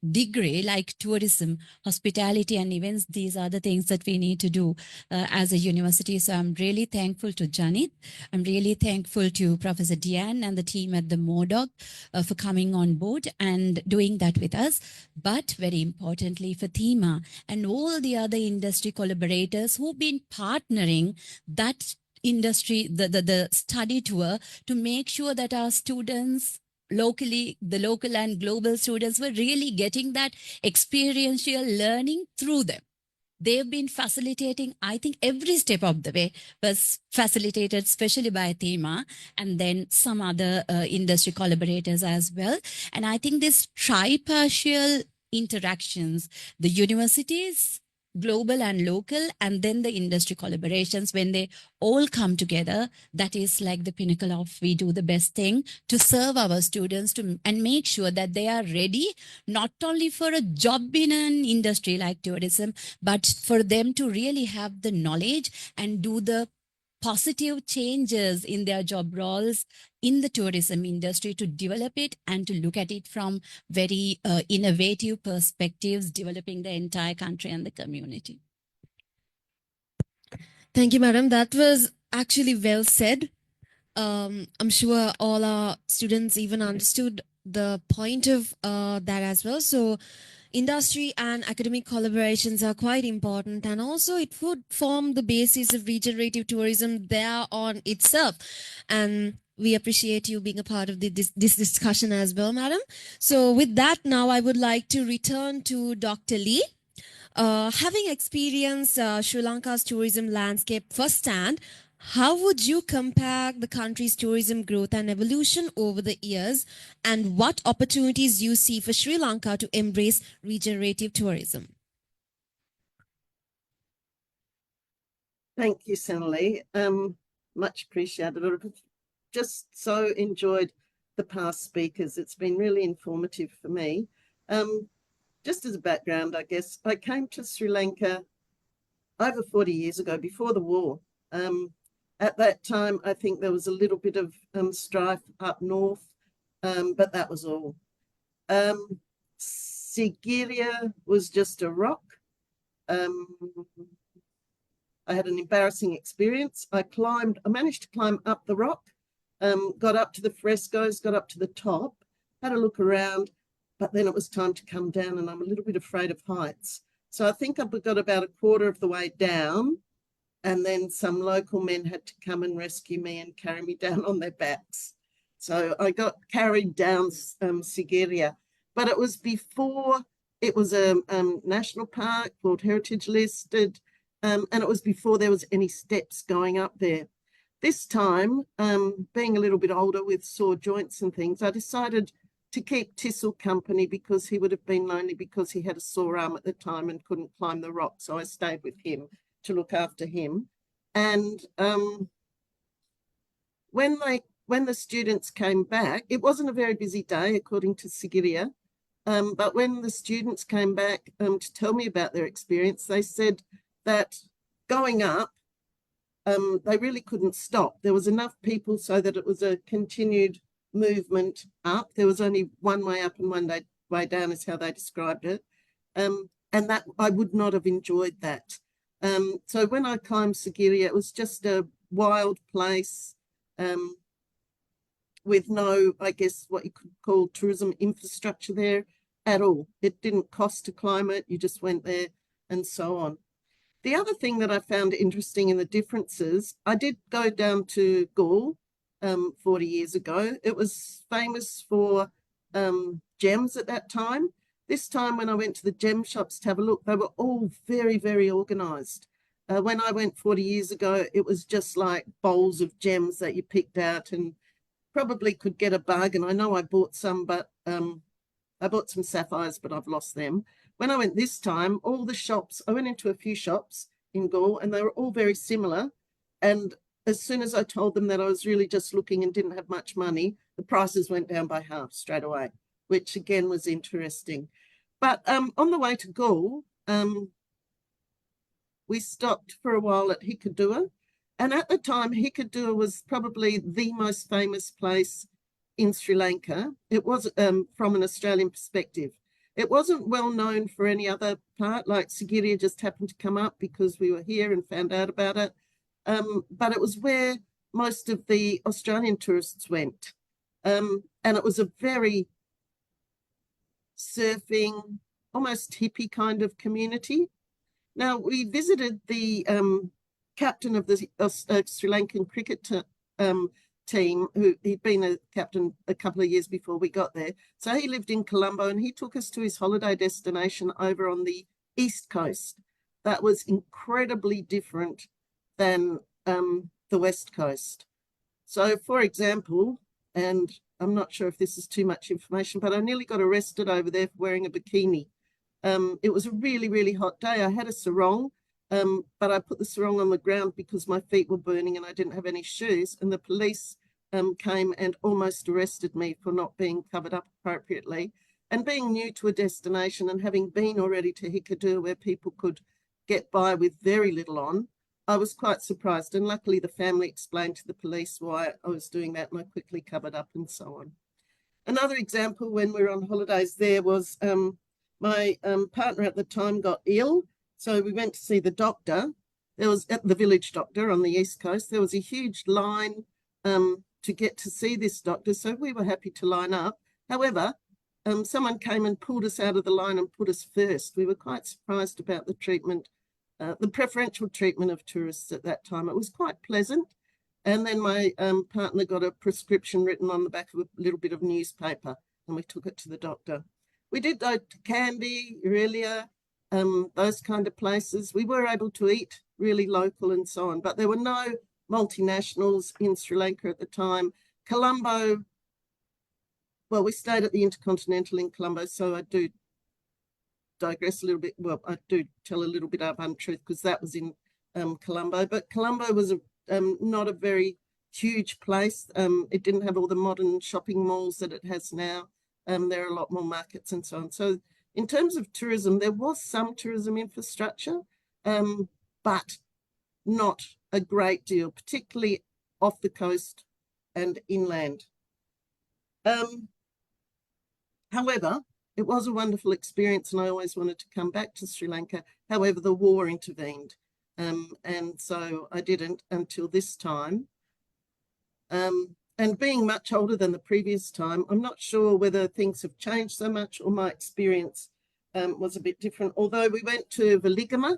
degree like tourism, hospitality and events, these are the things that we need to do as a university. So I'm really thankful to Janet. I'm really thankful to Professor Diane and the team at the MODOC for coming on board and doing that with us. But very importantly for THEMA and all the other industry collaborators who've been partnering that industry, the study tour, to make sure that our students locally, the local and global students were really getting that experiential learning through them. They've been facilitating, I think every step of the way was facilitated, especially by THEMA and then some other industry collaborators as well. And I think this tripartite interactions, the universities, global and local, and then the industry collaborations, when they all come together, that is like the pinnacle of we do the best thing to serve our students and make sure that they are ready, not only for a job in an industry like tourism, but for them to really have the knowledge and do the positive changes in their job roles in the tourism industry, to develop it and to look at it from very innovative perspectives, developing the entire country and the community. Thank you, madam. That was actually well said. I'm sure all our students even understood the point of that as well. So industry and academic collaborations are quite important, and also it would form the basis of regenerative tourism there on itself. And we appreciate you being a part of this discussion as well, madam. So with that, now I would like to return to Dr. Lee. Having experienced Sri Lanka's tourism landscape firsthand, how would you compare the country's tourism growth and evolution over the years, and what opportunities you see for Sri Lanka to embrace regenerative tourism? Thank you, Sonali. Much appreciated. I've just so enjoyed the past speakers. It's been really informative for me. Just as a background, I guess, I came to Sri Lanka over 40 years ago, before the war. At that time, I think there was a little bit of strife up north, but that was all. Sigiriya was just a rock. I had an embarrassing experience. I managed to climb up the rock, got up to the frescoes, got up to the top, had a look around, but then it was time to come down, and I'm a little bit afraid of heights. So I think I got about a quarter of the way down, and then some local men had to come and rescue me and carry me down on their backs. So I got carried down Sigiriya, but it was before it was a national park, World Heritage listed, and it was before there was any steps going up there. This time, being a little bit older with sore joints and things, I decided to keep Tissel company because he would have been lonely because he had a sore arm at the time and couldn't climb the rock. So I stayed with him to look after him. And when the students came back, it wasn't a very busy day, according to Sigiriya. But when the students came back to tell me about their experience, they said that going up, they really couldn't stop. There was enough people so that it was a continued movement up. There was only one way up and one way down, is how they described it. And that I would not have enjoyed that. So when I climbed Sigiriya, it was just a wild place with no, I guess, what you could call tourism infrastructure there at all. It didn't cost to climb it. You just went there and so on. The other thing that I found interesting in the differences, I did go down to Gaul 40 years ago. It was famous for gems at that time. This time when I went to the gem shops to have a look, they were all very, very organised. When I went 40 years ago, it was just like bowls of gems that you picked out and probably could get a bargain. I know I bought some, but I bought some sapphires, but I've lost them. When I went this time, all the shops, I went into a few shops in Gaul and they were all very similar. And as soon as I told them that I was really just looking and didn't have much money, the prices went down by half straight away, which again was interesting. But on the way to Gaul, we stopped for a while at Hikkaduwa. And at the time, Hikkaduwa was probably the most famous place in Sri Lanka. It was from an Australian perspective. It wasn't well known for any other part, like Sigiriya just happened to come up because we were here and found out about it. But it was where most of the Australian tourists went. And it was a very surfing, almost hippie kind of community. Now, we visited the captain of the Sri Lankan cricket team, who he'd been a captain a couple of years before we got there. So he lived in Colombo and he took us to his holiday destination over on the east coast. That was incredibly different than the west coast. So, for example, and I'm not sure if this is too much information, but I nearly got arrested over there for wearing a bikini. It was a really, really hot day. I had a sarong, but I put the sarong on the ground because my feet were burning and I didn't have any shoes. And the police came and almost arrested me for not being covered up appropriately. And being new to a destination and having been already to Hikkaduwa where people could get by with very little on, I was quite surprised. And luckily the family explained to the police why I was doing that and I quickly covered up and so on. Another example when we were on holidays there was my partner at the time got ill. So we went to see the doctor. There was at the village doctor on the east coast. There was a huge line to get to see this doctor. So we were happy to line up. However, someone came and pulled us out of the line and put us first. We were quite surprised about the treatment, the preferential treatment of tourists at that time. It was quite pleasant. And then my partner got a prescription written on the back of a little bit of newspaper and we took it to the doctor. We did go to Kandy, Aurelia, those kind of places. We were able to eat really local and so on, but there were no multinationals in Sri Lanka at the time. Colombo, well, we stayed at the Intercontinental in Colombo, so I do digress a little bit. Well, I do tell a little bit of untruth because that was in Colombo, but Colombo was not a very huge place. It didn't have all the modern shopping malls that it has now. There are a lot more markets and so on. So in terms of tourism, there was some tourism infrastructure, but not a great deal, particularly off the coast and inland. However, it was a wonderful experience and I always wanted to come back to Sri Lanka. However, the war intervened. And so I didn't until this time. And being much older than the previous time, I'm not sure whether things have changed so much or my experience was a bit different. Although we went to Veligama,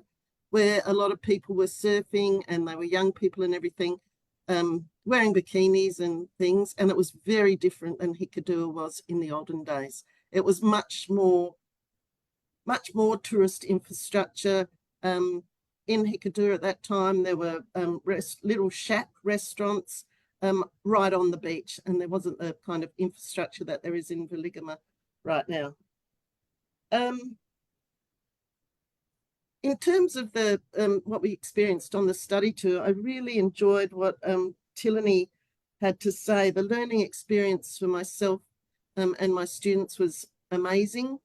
where a lot of people were surfing and they were young people and everything, wearing bikinis and things. And it was very different than Hikkaduwa was in the olden days. It was much more tourist infrastructure. In Hikkaduwa at that time, there were little shack restaurants right on the beach, and there wasn't the kind of infrastructure that there is in Veligama right now. In terms of the what we experienced on the study tour, I really enjoyed what Tilani had to say. The learning experience for myself and my students was amazing.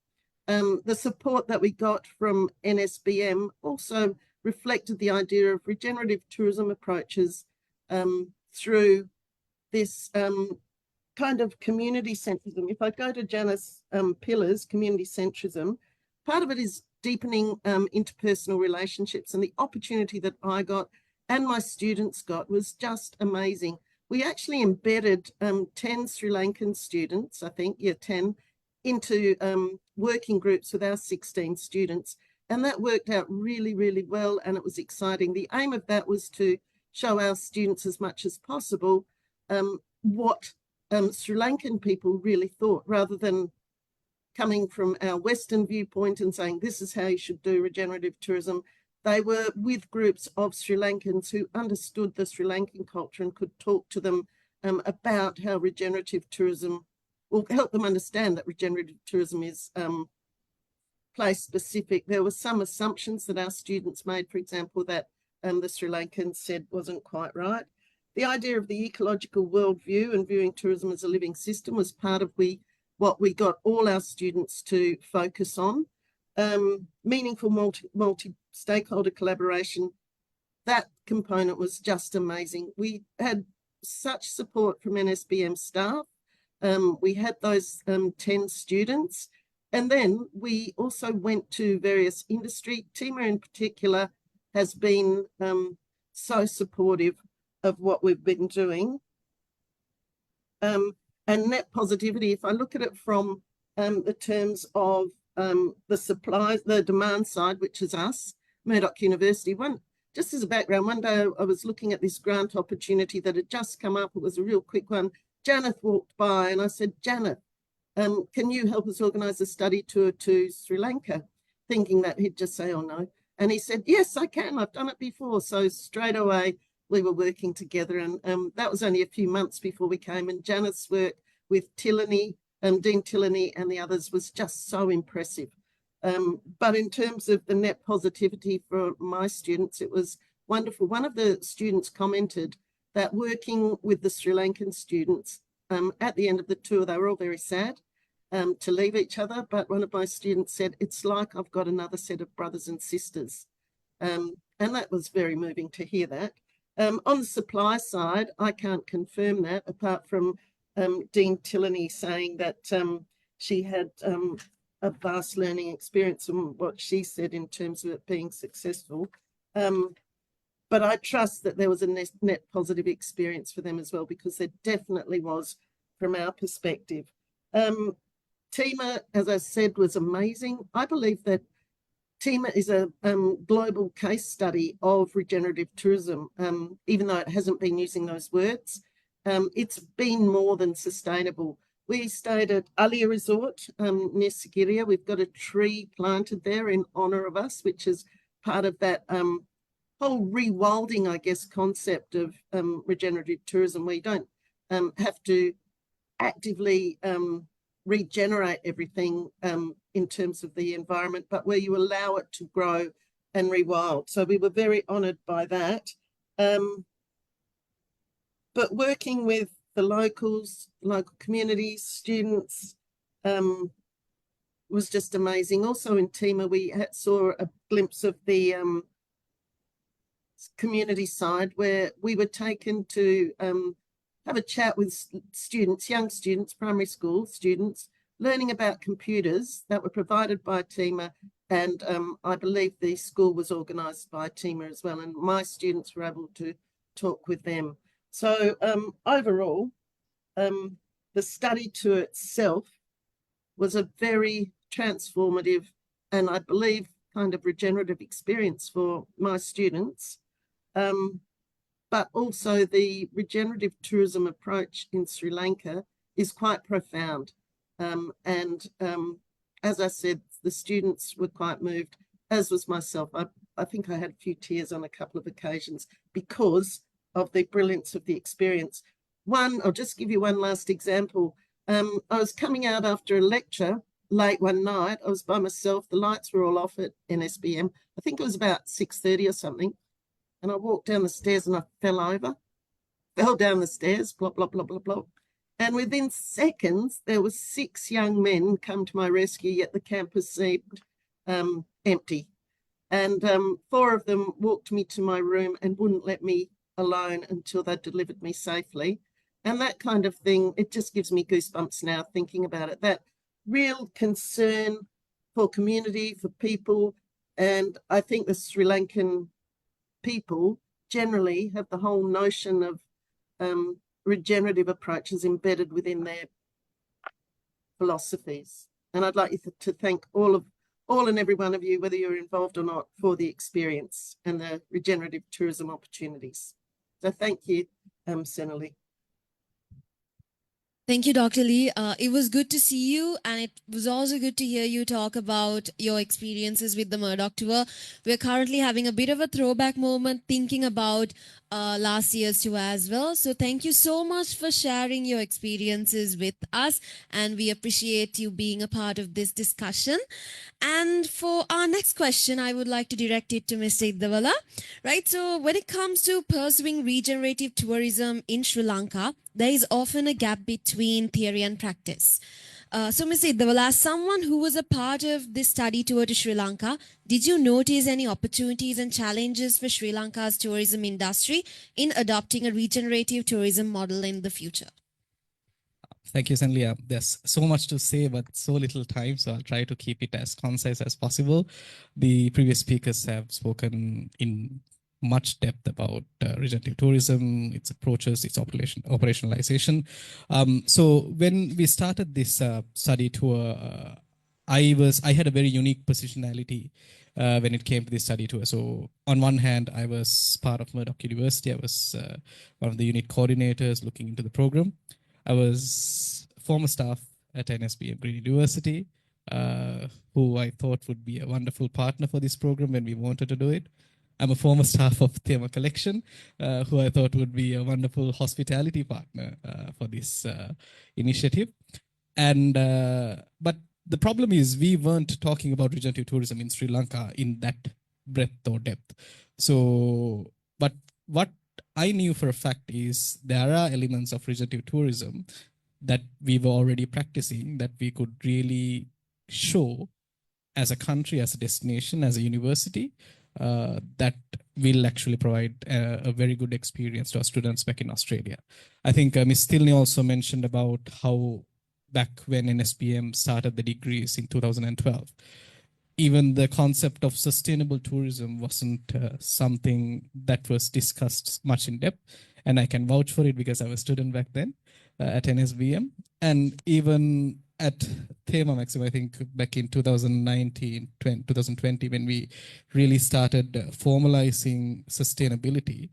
The support that we got from NSBM also reflected the idea of regenerative tourism approaches through this kind of community centrism. If I go to Janice pillars, community centrism, part of it is deepening interpersonal relationships, and the opportunity that I got and my students got was just amazing. We actually embedded 10 Sri Lankan students, I think, 10, into working groups with our 16 students. And that worked out really, really well, and it was exciting. The aim of that was to show our students as much as possible what Sri Lankan people really thought, rather than coming from our Western viewpoint and saying, this is how you should do regenerative tourism. They were with groups of Sri Lankans who understood the Sri Lankan culture and could talk to them about how regenerative tourism will help them understand that regenerative tourism is place specific. There were some assumptions that our students made, for example, that the Sri Lankans said wasn't quite right. The idea of the ecological worldview and viewing tourism as a living system was part of what we got all our students to focus on. Meaningful multi-stakeholder collaboration, that component was just amazing. We had such support from NSBM staff. We had those 10 students. And then we also went to various industry. Tima in particular has been so supportive of what we've been doing. And net positivity, if I look at it from the terms of the supply, the demand side, which is us, Murdoch University. Just as a background, one day I was looking at this grant opportunity that had just come up. It was a real quick one. Janeth walked by and I said, Janeth, can you help us organise a study tour to Sri Lanka? Thinking that he'd just say, oh no. And he said, yes, I can. I've done it before. So straight away, we were working together. And that was only a few months before we came. And Janeth's work with Tilani, Dean Tilani and the others was just so impressive. But in terms of the net positivity for my students, it was wonderful. One of the students commented that working with the Sri Lankan students, at the end of the tour, they were all very sad to leave each other. But one of my students said, it's like I've got another set of brothers and sisters. And that was very moving to hear that. On the supply side, I can't confirm that, apart from Dean Tilani saying that she had a vast learning experience and what she said in terms of it being successful. But I trust that there was a net positive experience for them as well, because there definitely was from our perspective. Tima, as I said, was amazing. I believe that Tima is a global case study of regenerative tourism, even though it hasn't been using those words. It's been more than sustainable. We stayed at Alia Resort near Sigiriya. We've got a tree planted there in honour of us, which is part of that whole rewilding, I guess, concept of regenerative tourism, where you don't have to actively regenerate everything in terms of the environment, but where you allow it to grow and rewild. So we were very honoured by that. But working with the locals, local communities, students, was just amazing. Also in Tima, we saw a glimpse of the community side, where we were taken to have a chat with students, young students, primary school students, learning about computers that were provided by Tima. And I believe the school was organised by Tima as well. And my students were able to talk with them. So overall, the study tour itself was a very transformative and I believe kind of regenerative experience for my students. But also the regenerative tourism approach in Sri Lanka is quite profound. As I said, the students were quite moved, as was myself. I think I had a few tears on a couple of occasions because of the brilliance of the experience. I'll just give you one last example. I was coming out after a lecture late one night. I was by myself. The lights were all off at NSBM. I think it was about 6:30 or something. And I walked down the stairs and I fell down the stairs, blah, blah, blah, blah, blah. And within seconds, there were 6 young men come to my rescue, yet the campus seemed empty. And 4 of them walked me to my room and wouldn't let me alone until they delivered me safely. And that kind of thing, it just gives me goosebumps now thinking about it. That real concern for community, for people. And I think the Sri Lankan people generally have the whole notion of regenerative approaches embedded within their philosophies. And I'd like you to thank all and every one of you, whether you're involved or not, for the experience and the regenerative tourism opportunities. So thank you, Senali. Thank you, Dr. Lee. It was good to see you, and it was also good to hear you talk about your experiences with the Murdoch tour. We're currently having a bit of a throwback moment, thinking about last year's tour as well. So thank you so much for sharing your experiences with us, and we appreciate you being a part of this discussion. And for our next question, I would like to direct it to Mr. Iddavala. Right, so when it comes to pursuing regenerative tourism in Sri Lanka, there is often a gap between theory and practice. So Mr. Iddavala, as someone who was a part of this study tour to Sri Lanka, did you notice any opportunities and challenges for Sri Lanka's tourism industry in adopting a regenerative tourism model in the future? Thank you, Sanlia. There's so much to say, but so little time, so I'll try to keep it as concise as possible. The previous speakers have spoken in much depth about regenerative tourism, its approaches, its operationalization. So when we started this study tour, I had a very unique positionality when it came to this study tour. So on one hand, I was part of Murdoch University. I was one of the unit coordinators looking into the program. I was former staff at NSBM Green University, who I thought would be a wonderful partner for this program when we wanted to do it. I'm a former staff of Tema Collection, who I thought would be a wonderful hospitality partner for this initiative. And but the problem is we weren't talking about regenerative tourism in Sri Lanka in that breadth or depth. So, but what I knew for a fact is there are elements of regenerative tourism that we were already practicing that we could really show as a country, as a destination, as a university, that will actually provide a very good experience to our students back in Australia. I think Ms. Tilney also mentioned about how back when NSBM started the degrees in 2012, even the concept of sustainable tourism wasn't something that was discussed much in depth. And I can vouch for it because I was a student back then at NSBM. And even at Thema Maxim, I think back in 2020, when we really started formalizing sustainability,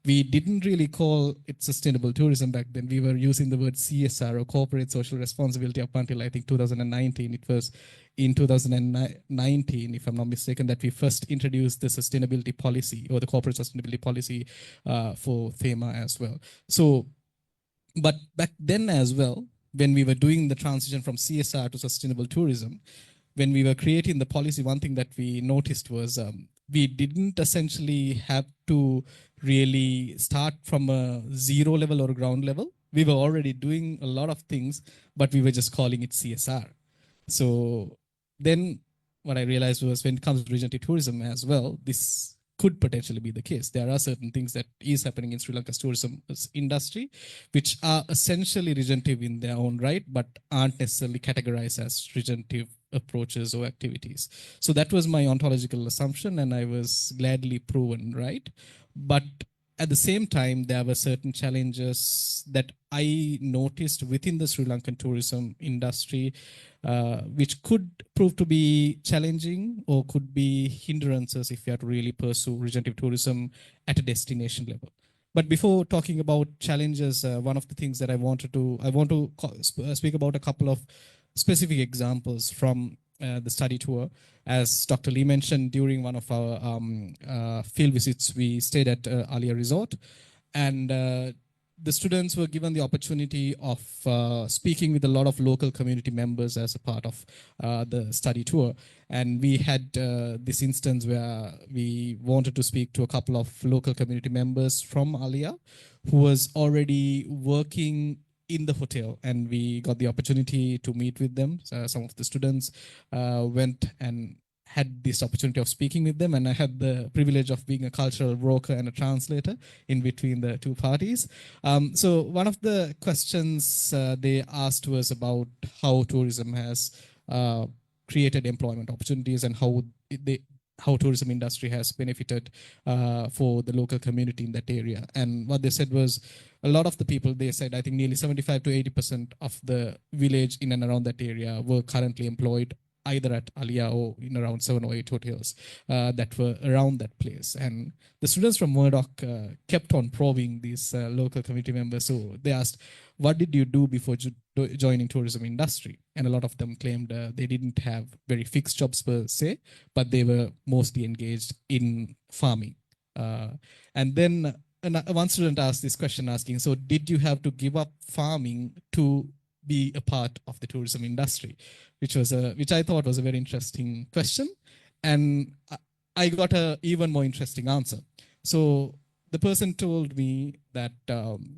we didn't really call it sustainable tourism back then. We were using the word CSR, or corporate social responsibility, up until I think 2019. It was in 2019, if I'm not mistaken, that we first introduced the sustainability policy, or the corporate sustainability policy for FEMA as well. So, but back then as well, when we were doing the transition from CSR to sustainable tourism, when we were creating the policy, one thing that we noticed was we didn't essentially have to really start from a zero level or ground level. We were already doing a lot of things, but we were just calling it CSR. So then what I realized was, when it comes to regenerative tourism as well, this could potentially be the case. There are certain things that is happening in Sri Lanka's tourism industry, which are essentially regenerative in their own right, but aren't necessarily categorized as regenerative approaches or activities. So that was my ontological assumption, and I was gladly proven right. But at the same time, there were certain challenges that I noticed within the Sri Lankan tourism industry, which could prove to be challenging or could be hindrances if you have to really pursue regenerative tourism at a destination level. But before talking about challenges, one of the things that I want to speak about a couple of specific examples from the study tour. As Dr. Lee mentioned, during one of our field visits, we stayed at Alia Resort, and the students were given the opportunity of speaking with a lot of local community members as a part of the study tour. And we had this instance where we wanted to speak to a couple of local community members from Alia who was already working in the hotel, and we got the opportunity to meet with them. Some of the students went and had this opportunity of speaking with them, and I had the privilege of being a cultural broker and a translator in between the two parties. So one of the questions they asked was about how tourism has created employment opportunities, and how tourism industry has benefited for the local community in that area. And what they said was, a lot of the people, they said, I think nearly 75 to 80% of the village in and around that area were currently employed either at Alia or in around 7 or 8 hotels that were around that place. And the students from Murdoch kept on probing these local community members. So they asked, what did you do before joining tourism industry? And a lot of them claimed they didn't have very fixed jobs per se, but they were mostly engaged in farming. And then one student asked this question, asking, so did you have to give up farming to be a part of the tourism industry? Which I thought was a very interesting question. And I got an even more interesting answer. So the person told me that,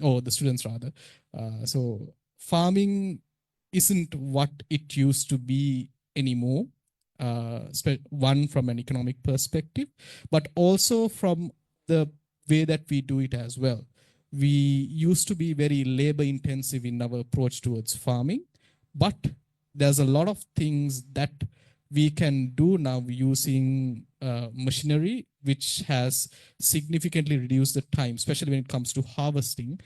or the students rather, so farming isn't what it used to be anymore. One, from an economic perspective, but also from the way that we do it as well. We used to be very labor intensive in our approach towards farming, but there's a lot of things that we can do now using machinery, which has significantly reduced the time, especially when it comes to harvesting,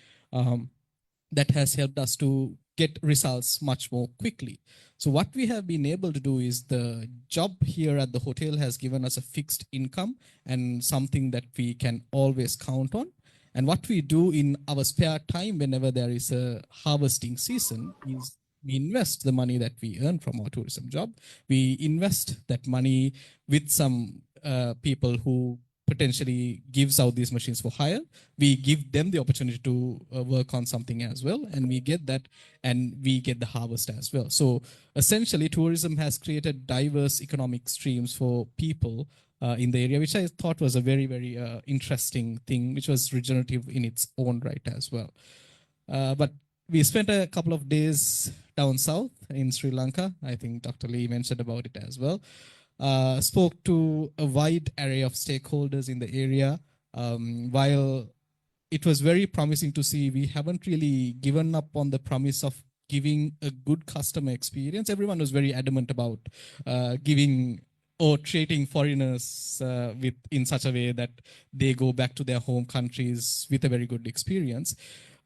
that has helped us to get results much more quickly. So what we have been able to do is, the job here at the hotel has given us a fixed income and something that we can always count on. And what we do in our spare time whenever there is a harvesting season is we invest the money that we earn from our tourism job. We invest that money with some people who potentially gives out these machines for hire. We give them the opportunity to work on something as well, and we get that, and we get the harvest as well. So essentially, tourism has created diverse economic streams for people in the area, which I thought was a very, very interesting thing, which was regenerative in its own right as well. But we spent a couple of days down south in Sri Lanka. I think Dr. Lee mentioned about it as well. Spoke to a wide array of stakeholders in the area. While it was very promising to see, we haven't really given up on the promise of giving a good customer experience. Everyone was very adamant about giving or treating foreigners in such a way that they go back to their home countries with a very good experience.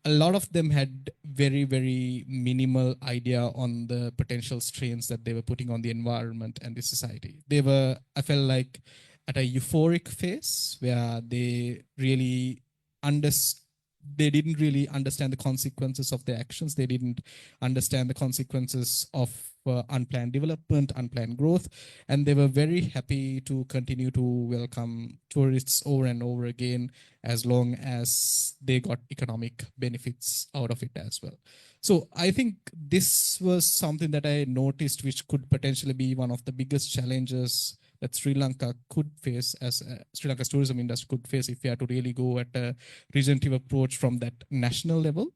A lot of them had very, very minimal idea on the potential strains that they were putting on the environment and the society. They were, I felt like, at a euphoric phase where they really they didn't really understand the consequences of their actions. They didn't understand the consequences of unplanned development, unplanned growth, and they were very happy to continue to welcome tourists over and over again as long as they got economic benefits out of it as well. So I think this was something that I noticed, which could potentially be one of the biggest challenges that Sri Lanka could face, as Sri Lanka's tourism industry could face, if we had to really go at a regenerative approach from that national level.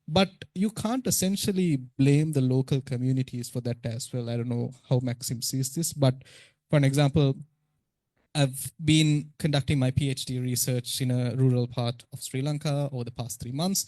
But you can't essentially blame the local communities for that as well. I don't know how Maxim sees this, but for an example, I've been conducting my PhD research in a rural part of Sri Lanka over the past 3 months.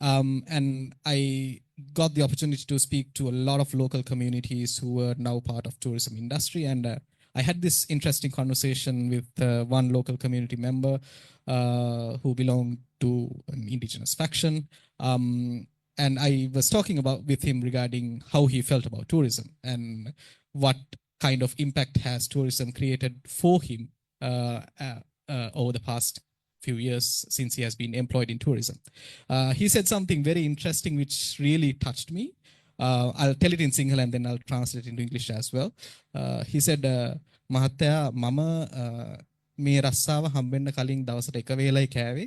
And I got the opportunity to speak to a lot of local communities who were now part of tourism industry. And I had this interesting conversation with one local community member who belonged to an indigenous faction. And I was talking with him regarding how he felt about tourism and what kind of impact has tourism created for him over the past few years since he has been employed in tourism. He said something very interesting which really touched me. I'll tell it in Sinhala and then I'll translate it into English as well. He said, "Mahathaya, mama මේ රස්සාව හම්බෙන්න කලින් දවසට එක වේලයි කෑවේ.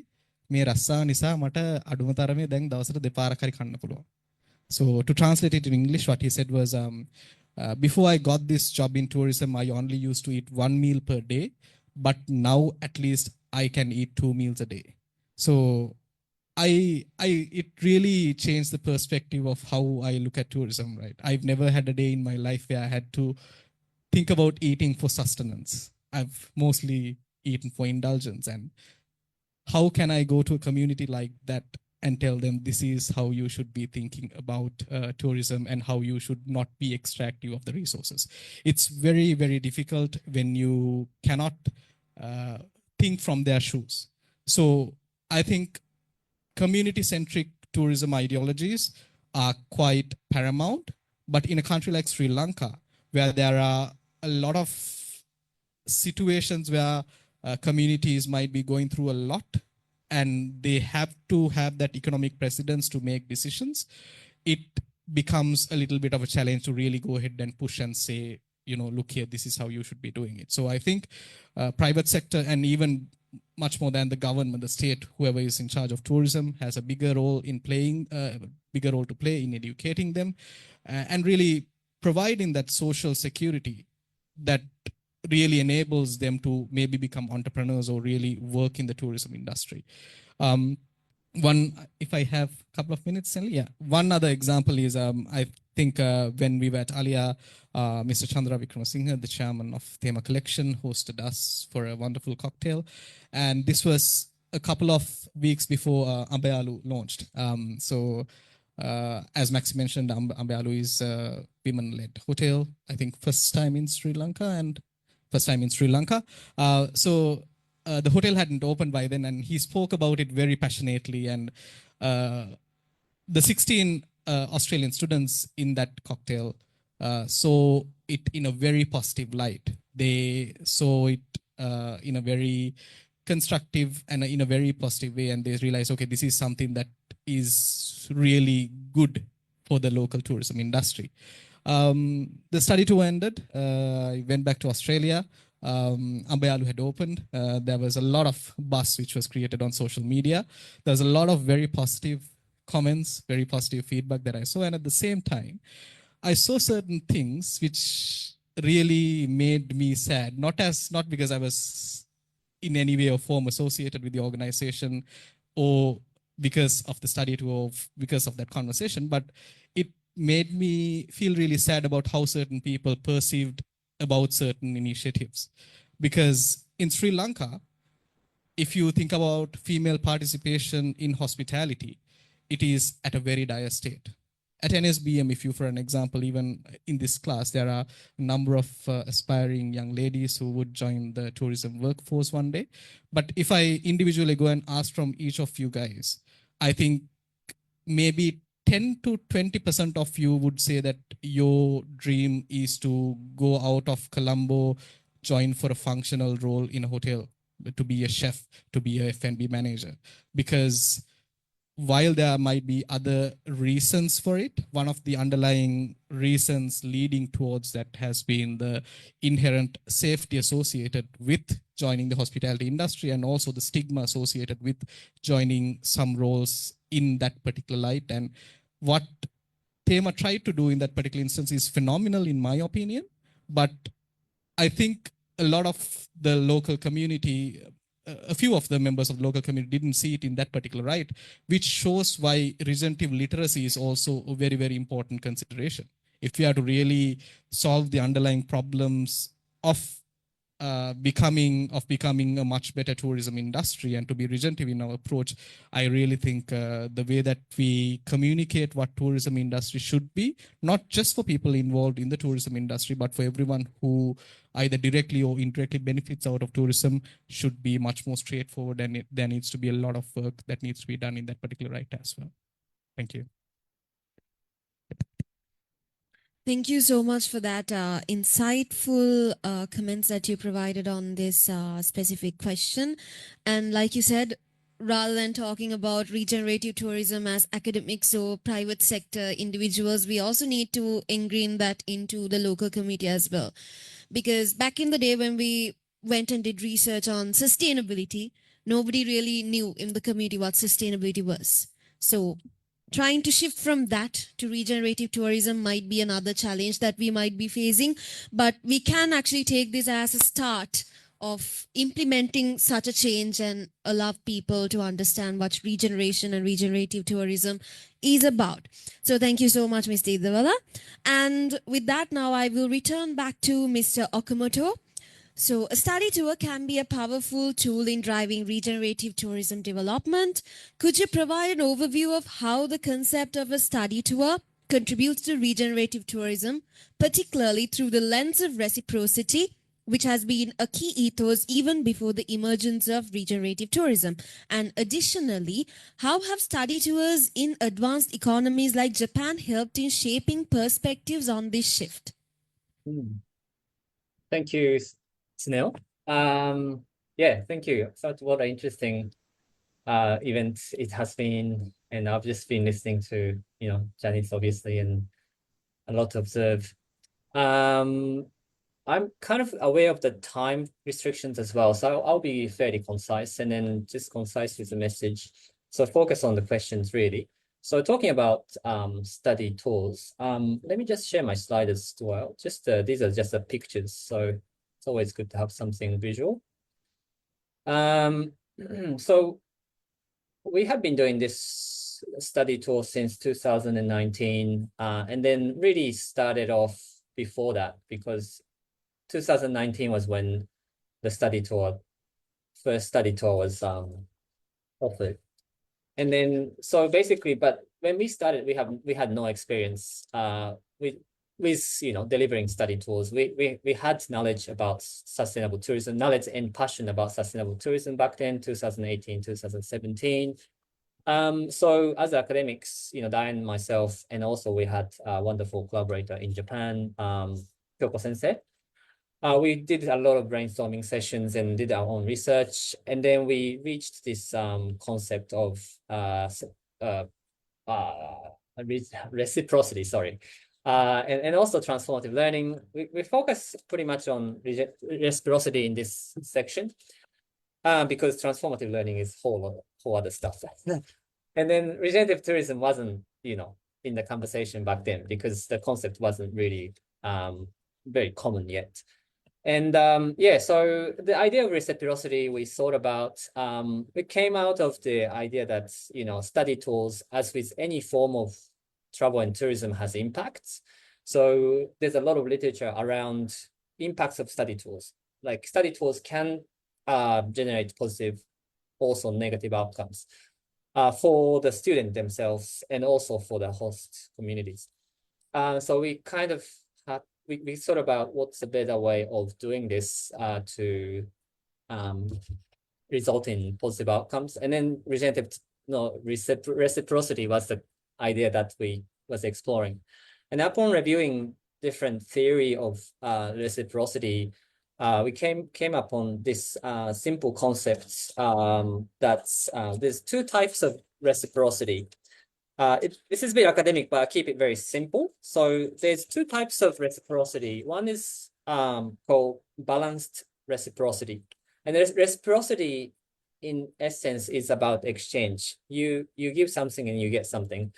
මේ රස්සාව නිසා මට අඩුම තරමේ දැන් දවසට දෙපාරක් හරි කන්න පුළුවන්." So to translate it in English, what he said was, before I got this job in tourism, I only used to eat 1 meal per day, but now at least I can eat 2 meals a day. So it really changed the perspective of how I look at tourism, right? I've never had a day in my life where I had to think about eating for sustenance. I've mostly eaten for indulgence. And how can I go to a community like that and tell them this is how you should be thinking about tourism and how you should not be extractive of the resources? It's very, very difficult when you cannot think from their shoes. So I think community-centric tourism ideologies are quite paramount, but in a country like Sri Lanka, where there are a lot of situations where communities might be going through a lot and they have to have that economic precedence to make decisions, it becomes a little bit of a challenge to really go ahead and push and say, look here, this is how you should be doing it. So I think private sector and even much more than the government, the state, whoever is in charge of tourism has a bigger role to play in educating them and really providing that social security that really enables them to maybe become entrepreneurs or really work in the tourism industry. If I have a couple of minutes, yeah. One other example is, I think when we were at Alia, Mr. Chandra Vikramasinghe, the chairman of Thema Collection, hosted us for a wonderful cocktail. And this was a couple of weeks before Ambayalu launched. As Max mentioned, Ambayalu is a women-led hotel, I think first time in Sri Lanka. The hotel hadn't opened by then, and he spoke about it very passionately. And the 16 Australian students in that cocktail saw it in a very positive light. They saw it in a very constructive and in a very positive way, and they realized, okay, this is something that is really good for the local tourism industry. The study tour ended. I went back to Australia. Ambayalu had opened. There was a lot of buzz which was created on social media. There was a lot of very positive comments, very positive feedback that I saw. And at the same time, I saw certain things which really made me sad. Not because I was in any way or form associated with the organization or because of the study tour or because of that conversation, but it made me feel really sad about how certain people perceived about certain initiatives. Because in Sri Lanka, if you think about female participation in hospitality, it is at a very dire state. At NSBM, if you, for an example, even in this class, there are a number of aspiring young ladies who would join the tourism workforce one day. But if I individually go and ask from each of you guys, I think maybe 10 to 20% of you would say that your dream is to go out of Colombo, join for a functional role in a hotel to be a chef, to be a F&B manager, because while there might be other reasons for it, one of the underlying reasons leading towards that has been the inherent safety associated with joining the hospitality industry, and also the stigma associated with joining some roles in that particular light. And what Thema tried to do in that particular instance is phenomenal in my opinion, but I think a lot of the local community, a few of the members of the local community didn't see it in that particular right, which shows why regenerative literacy is also a very, very important consideration. If we are to really solve the underlying problems of becoming a much better tourism industry and to be regenerative in our approach, I really think the way that we communicate what tourism industry should be, not just for people involved in the tourism industry, but for everyone who either directly or indirectly benefits out of tourism, should be much more straightforward, and there needs to be a lot of work that needs to be done in that particular right as well. Thank you. Thank you so much for that insightful comments that you provided on this specific question. And like you said, rather than talking about regenerative tourism as academics or private sector individuals, we also need to ingrain that into the local community as well. Because back in the day when we went and did research on sustainability, nobody really knew in the community what sustainability was. So trying to shift from that to regenerative tourism might be another challenge that we might be facing, but we can actually take this as a start of implementing such a change and allow people to understand what regeneration and regenerative tourism is about. So thank you so much, Mr. Idawala. And with that, now I will return back to Mr. Okamoto. So a study tour can be a powerful tool in driving regenerative tourism development. Could you provide an overview of how the concept of a study tour contributes to regenerative tourism, particularly through the lens of reciprocity, which has been a key ethos even before the emergence of regenerative tourism? And additionally, how have study tours in advanced economies like Japan helped in shaping perspectives on this shift? Thank you, Snell. Yeah, thank you. So what an interesting event it has been, and I've just been listening to, you know, Janice obviously, and a lot to observe. I'm kind of aware of the time restrictions as well, so I'll be fairly concise, and then just concise with the message. So focus on the questions really. So talking about study tours, let me just share my slide as well. Just these are just the pictures, so it's always good to have something visual. So we have been doing this study tour since 2019, and then really started off before that, because 2019 was when the first study tour was offered. And then, so basically, but when we started, we had no experience with you know, delivering study tours. We had knowledge about sustainable tourism, knowledge and passion about sustainable tourism back then, 2018, 2017. So as academics, you know, Diane, myself, and also we had a wonderful collaborator in Japan, Kyoko Sensei. We did a lot of brainstorming sessions and did our own research, and then we reached this concept of reciprocity, sorry, and also transformative learning. We focus pretty much on reciprocity in this section, because transformative learning is whole other stuff. And then regenerative tourism wasn't, you know, in the conversation back then, because the concept wasn't really very common yet. And yeah, so the idea of reciprocity we thought about, it came out of the idea that, you know, study tours, as with any form of travel and tourism, has impacts. So there's a lot of literature around impacts of study tours. Like study tours can generate positive, also negative outcomes for the student themselves and also for the host communities. So we kind of we thought about what's a better way of doing this to result in positive outcomes. And then reciprocity was the idea that we was exploring. And upon reviewing different theory of reciprocity, we came upon this simple concept that there's two types of reciprocity. This is a bit academic, but I keep it very simple. So there's two types of reciprocity. One is called balanced reciprocity. And reciprocity, in essence, is about exchange. You give something and you get something.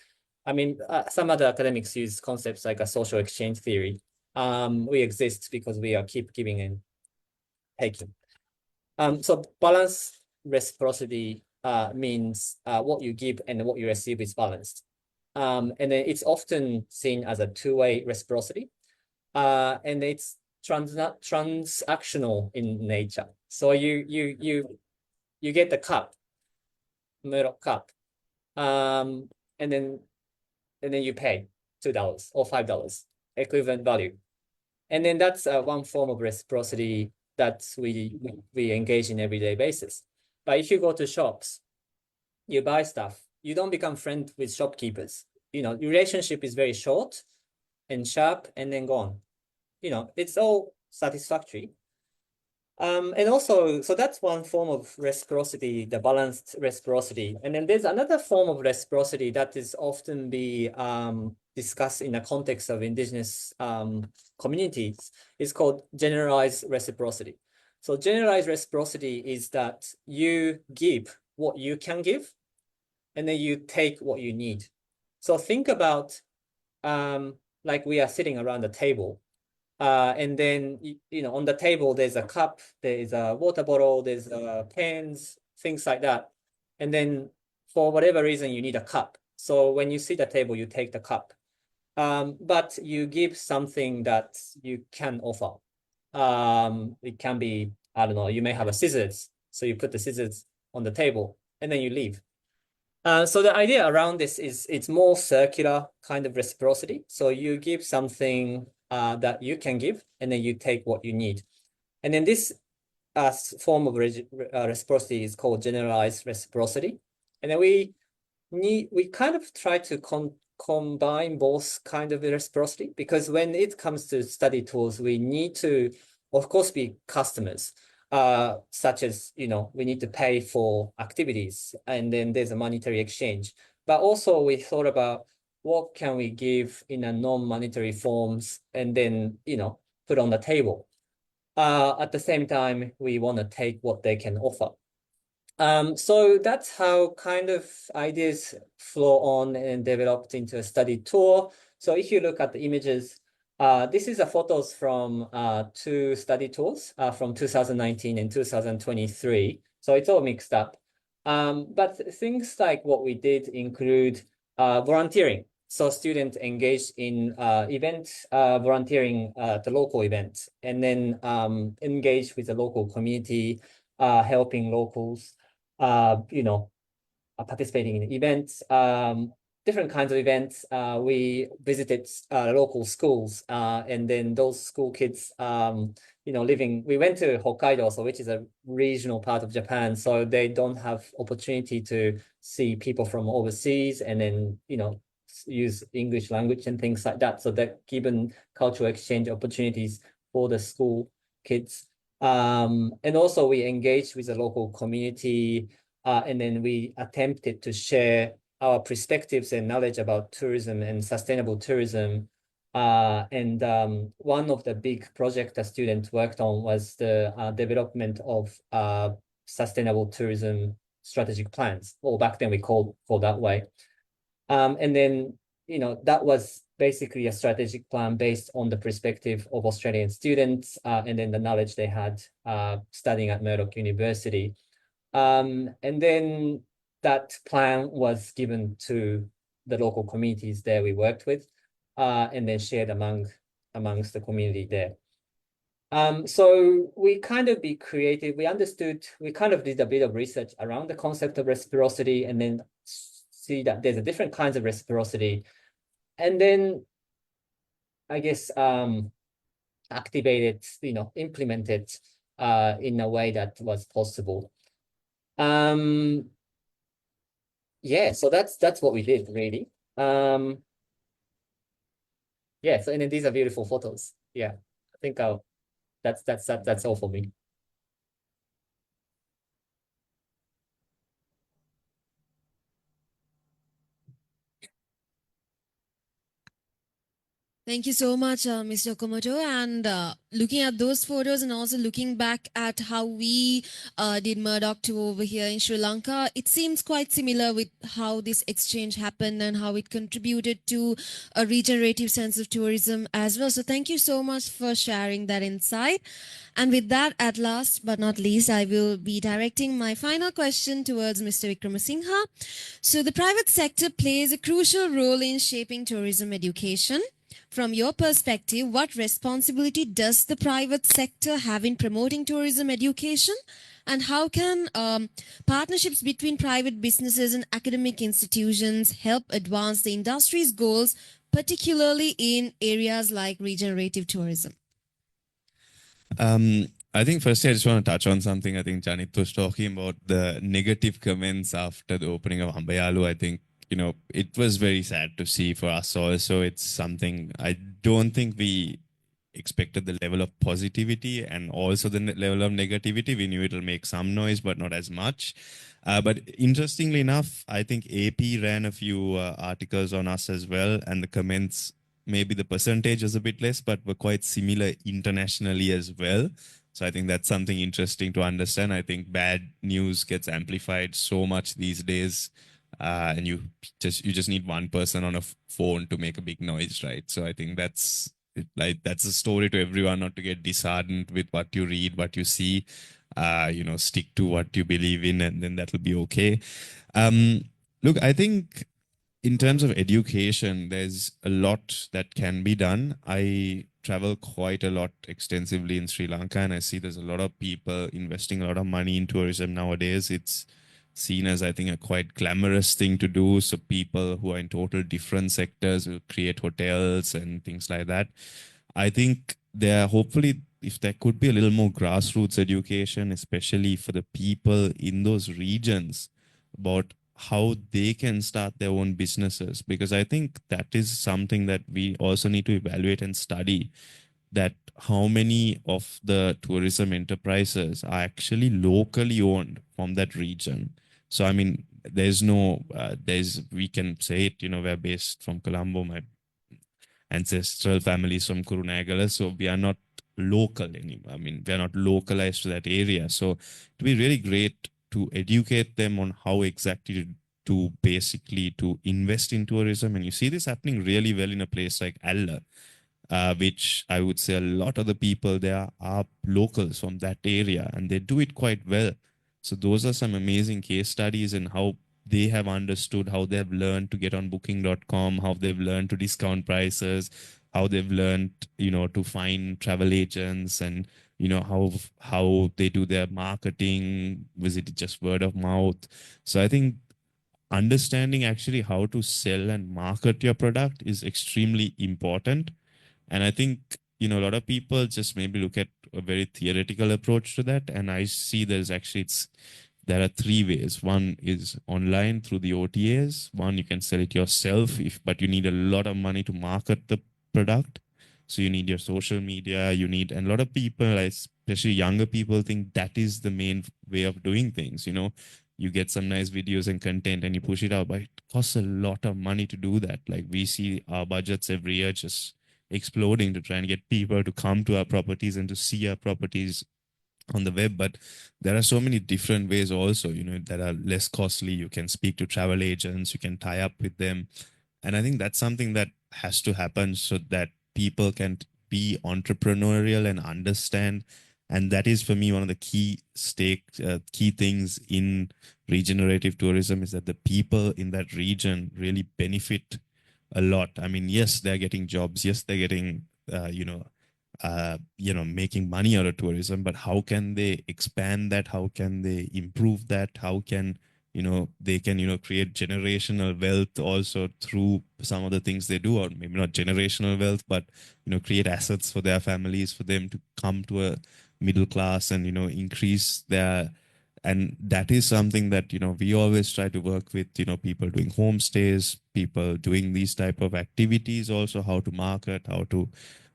I mean, some other academics use concepts like a social exchange theory. We exist because we are keep giving and taking. So balanced reciprocity means what you give and what you receive is balanced. And then it's often seen as a two-way reciprocity. And it's transactional in nature. So you get the cup, metal cup, and then you pay $2 or $5 equivalent value. And then that's one form of reciprocity that we engage in everyday basis. But if you go to shops, you buy stuff, you don't become friends with shopkeepers. You know, your relationship is very short and sharp and then gone. You know, it's all satisfactory. And also, so that's one form of reciprocity, the balanced reciprocity. And then there's another form of reciprocity that is often be discussed in the context of indigenous communities. It's called generalized reciprocity. So generalized reciprocity is that you give what you can give, and then you take what you need. So think about like we are sitting around the table. And then, you know, on the table, there's a cup, there is a water bottle, there's pens, things like that. And then for whatever reason, you need a cup. So when you see the table, you take the cup. But you give something that you can offer. It can be, I don't know, you may have a scissors. So you put the scissors on the table and then you leave. So the idea around this is it's more circular kind of reciprocity. So you give something that you can give, and then you take what you need. And then this form of reciprocity is called generalized reciprocity. And then we kind of try to combine both kind of reciprocity, because when it comes to study tools, we need to, of course, be customers. Such as, you know, we need to pay for activities, and then there's a monetary exchange. But also we thought about what can we give in a non-monetary forms, and then, you know, put on the table. At the same time, we want to take what they can offer. So that's how kind of ideas flow on and developed into a study tour. So if you look at the images, this is a photos from two study tours from 2019 and 2023. So it's all mixed up. But things like what we did include volunteering. So students engaged in volunteering at the local event, and then engage with the local community, helping locals, you know, participating in events, different kinds of events. We visited local schools, and then those school kids, you know, we went to Hokkaido, so which is a regional part of Japan, so they don't have opportunity to see people from overseas, and then, you know, use English language and things like that. So that given cultural exchange opportunities for the school kids. And also we engaged with the local community, and then we attempted to share our perspectives and knowledge about tourism and sustainable tourism. And one of the big projects the students worked on was the development of sustainable tourism strategic plans. Well, back then we called that way. And then, you know, that was basically a strategic plan based on the perspective of Australian students, and then the knowledge they had studying at Murdoch University. And then that plan was given to the local communities there we worked with, and then shared amongst the community there. So we kind of be creative. We kind of did a bit of research around the concept of reciprocity, and then see that there's a different kinds of reciprocity. And then, I guess, activated, you know, implemented in a way that was possible. Yeah, so that's what we did, really. Yeah, so and then these are beautiful photos. Yeah, I think I'll that's all for me. Thank you so much, Mr. Komoto. And looking at those photos and also looking back at how we did Murdoch tour over here in Sri Lanka, it seems quite similar with how this exchange happened and how it contributed to a regenerative sense of tourism as well. So thank you so much for sharing that insight. And with that, at last but not least, I will be directing my final question towards Mr. Vikramasinghe. So the private sector plays a crucial role in shaping tourism education. From your perspective, what responsibility does the private sector have in promoting tourism education? And how can partnerships between private businesses and academic institutions help advance the industry's goals, particularly in areas like regenerative tourism? I think firstly, I just want to touch on something. I think Janit was talking about the negative comments after the opening of Hambayalu. I think, it was very sad to see for us also. It's something I don't think we expected the level of positivity and also the level of negativity. We knew it'll make some noise, but not as much. But interestingly enough, I think AP ran a few articles on us as well, and the comments, maybe the percentage was a bit less, but were quite similar internationally as well. So I think that's something interesting to understand. I think bad news gets amplified so much these days, and you just need one person on a phone to make a big noise, right? So I think that's a story to everyone, not to get disheartened with what you read, what you see. Stick to what you believe in, and then that'll be okay. Look, I think in terms of education, there's a lot that can be done. I travel quite a lot extensively in Sri Lanka, and I see there's a lot of people investing a lot of money in tourism nowadays. It's seen as, I think, a quite glamorous thing to do. So people who are in total different sectors will create hotels and things like that. I think hopefully, if there could be a little more grassroots education, especially for the people in those regions, about how they can start their own businesses, because I think that is something that we also need to evaluate and study, that how many of the tourism enterprises are actually locally owned from that region. So, I mean, we can say it, we're based from Colombo, my ancestral families from Kurunegala, so we are not local anymore. I mean, we are not localized to that area. So it'd be really great to educate them on how exactly to basically to invest in tourism. And you see this happening really well in a place like Alla, which I would say a lot of the people there are locals from that area, and they do it quite well. So those are some amazing case studies and how they have understood, how they've learned to get on booking.com, how they've learned to discount prices, how they've learned, to find travel agents, and, how they do their marketing. Was it just word of mouth? So I think understanding actually how to sell and market your product is extremely important. And I think, a lot of people just maybe look at a very theoretical approach to that. And I see there are three ways. One is online through the OTAs. One, you can sell it yourself, but you need a lot of money to market the product. So you need your social media, and a lot of people, especially younger people, think that is the main way of doing things. You get some nice videos and content and you push it out, but it costs a lot of money to do that. Like, we see our budgets every year just exploding to try and get people to come to our properties and to see our properties on the web. But there are so many different ways also, that are less costly. You can speak to travel agents, you can tie up with them. And I think that's something that has to happen so that people can be entrepreneurial and understand. And that is, for me, one of the key things in regenerative tourism, is that the people in that region really benefit a lot. I mean, yes, they're getting jobs. Yes, they're getting, making money out of tourism, but how can they expand that? How can they improve that? How can, they can, create generational wealth also through some of the things they do, or maybe not generational wealth, but, create assets for their families, for them to come to a middle class and, increase their. And that is something that, we always try to work with, people doing homestays, people doing these type of activities, also how to market, how to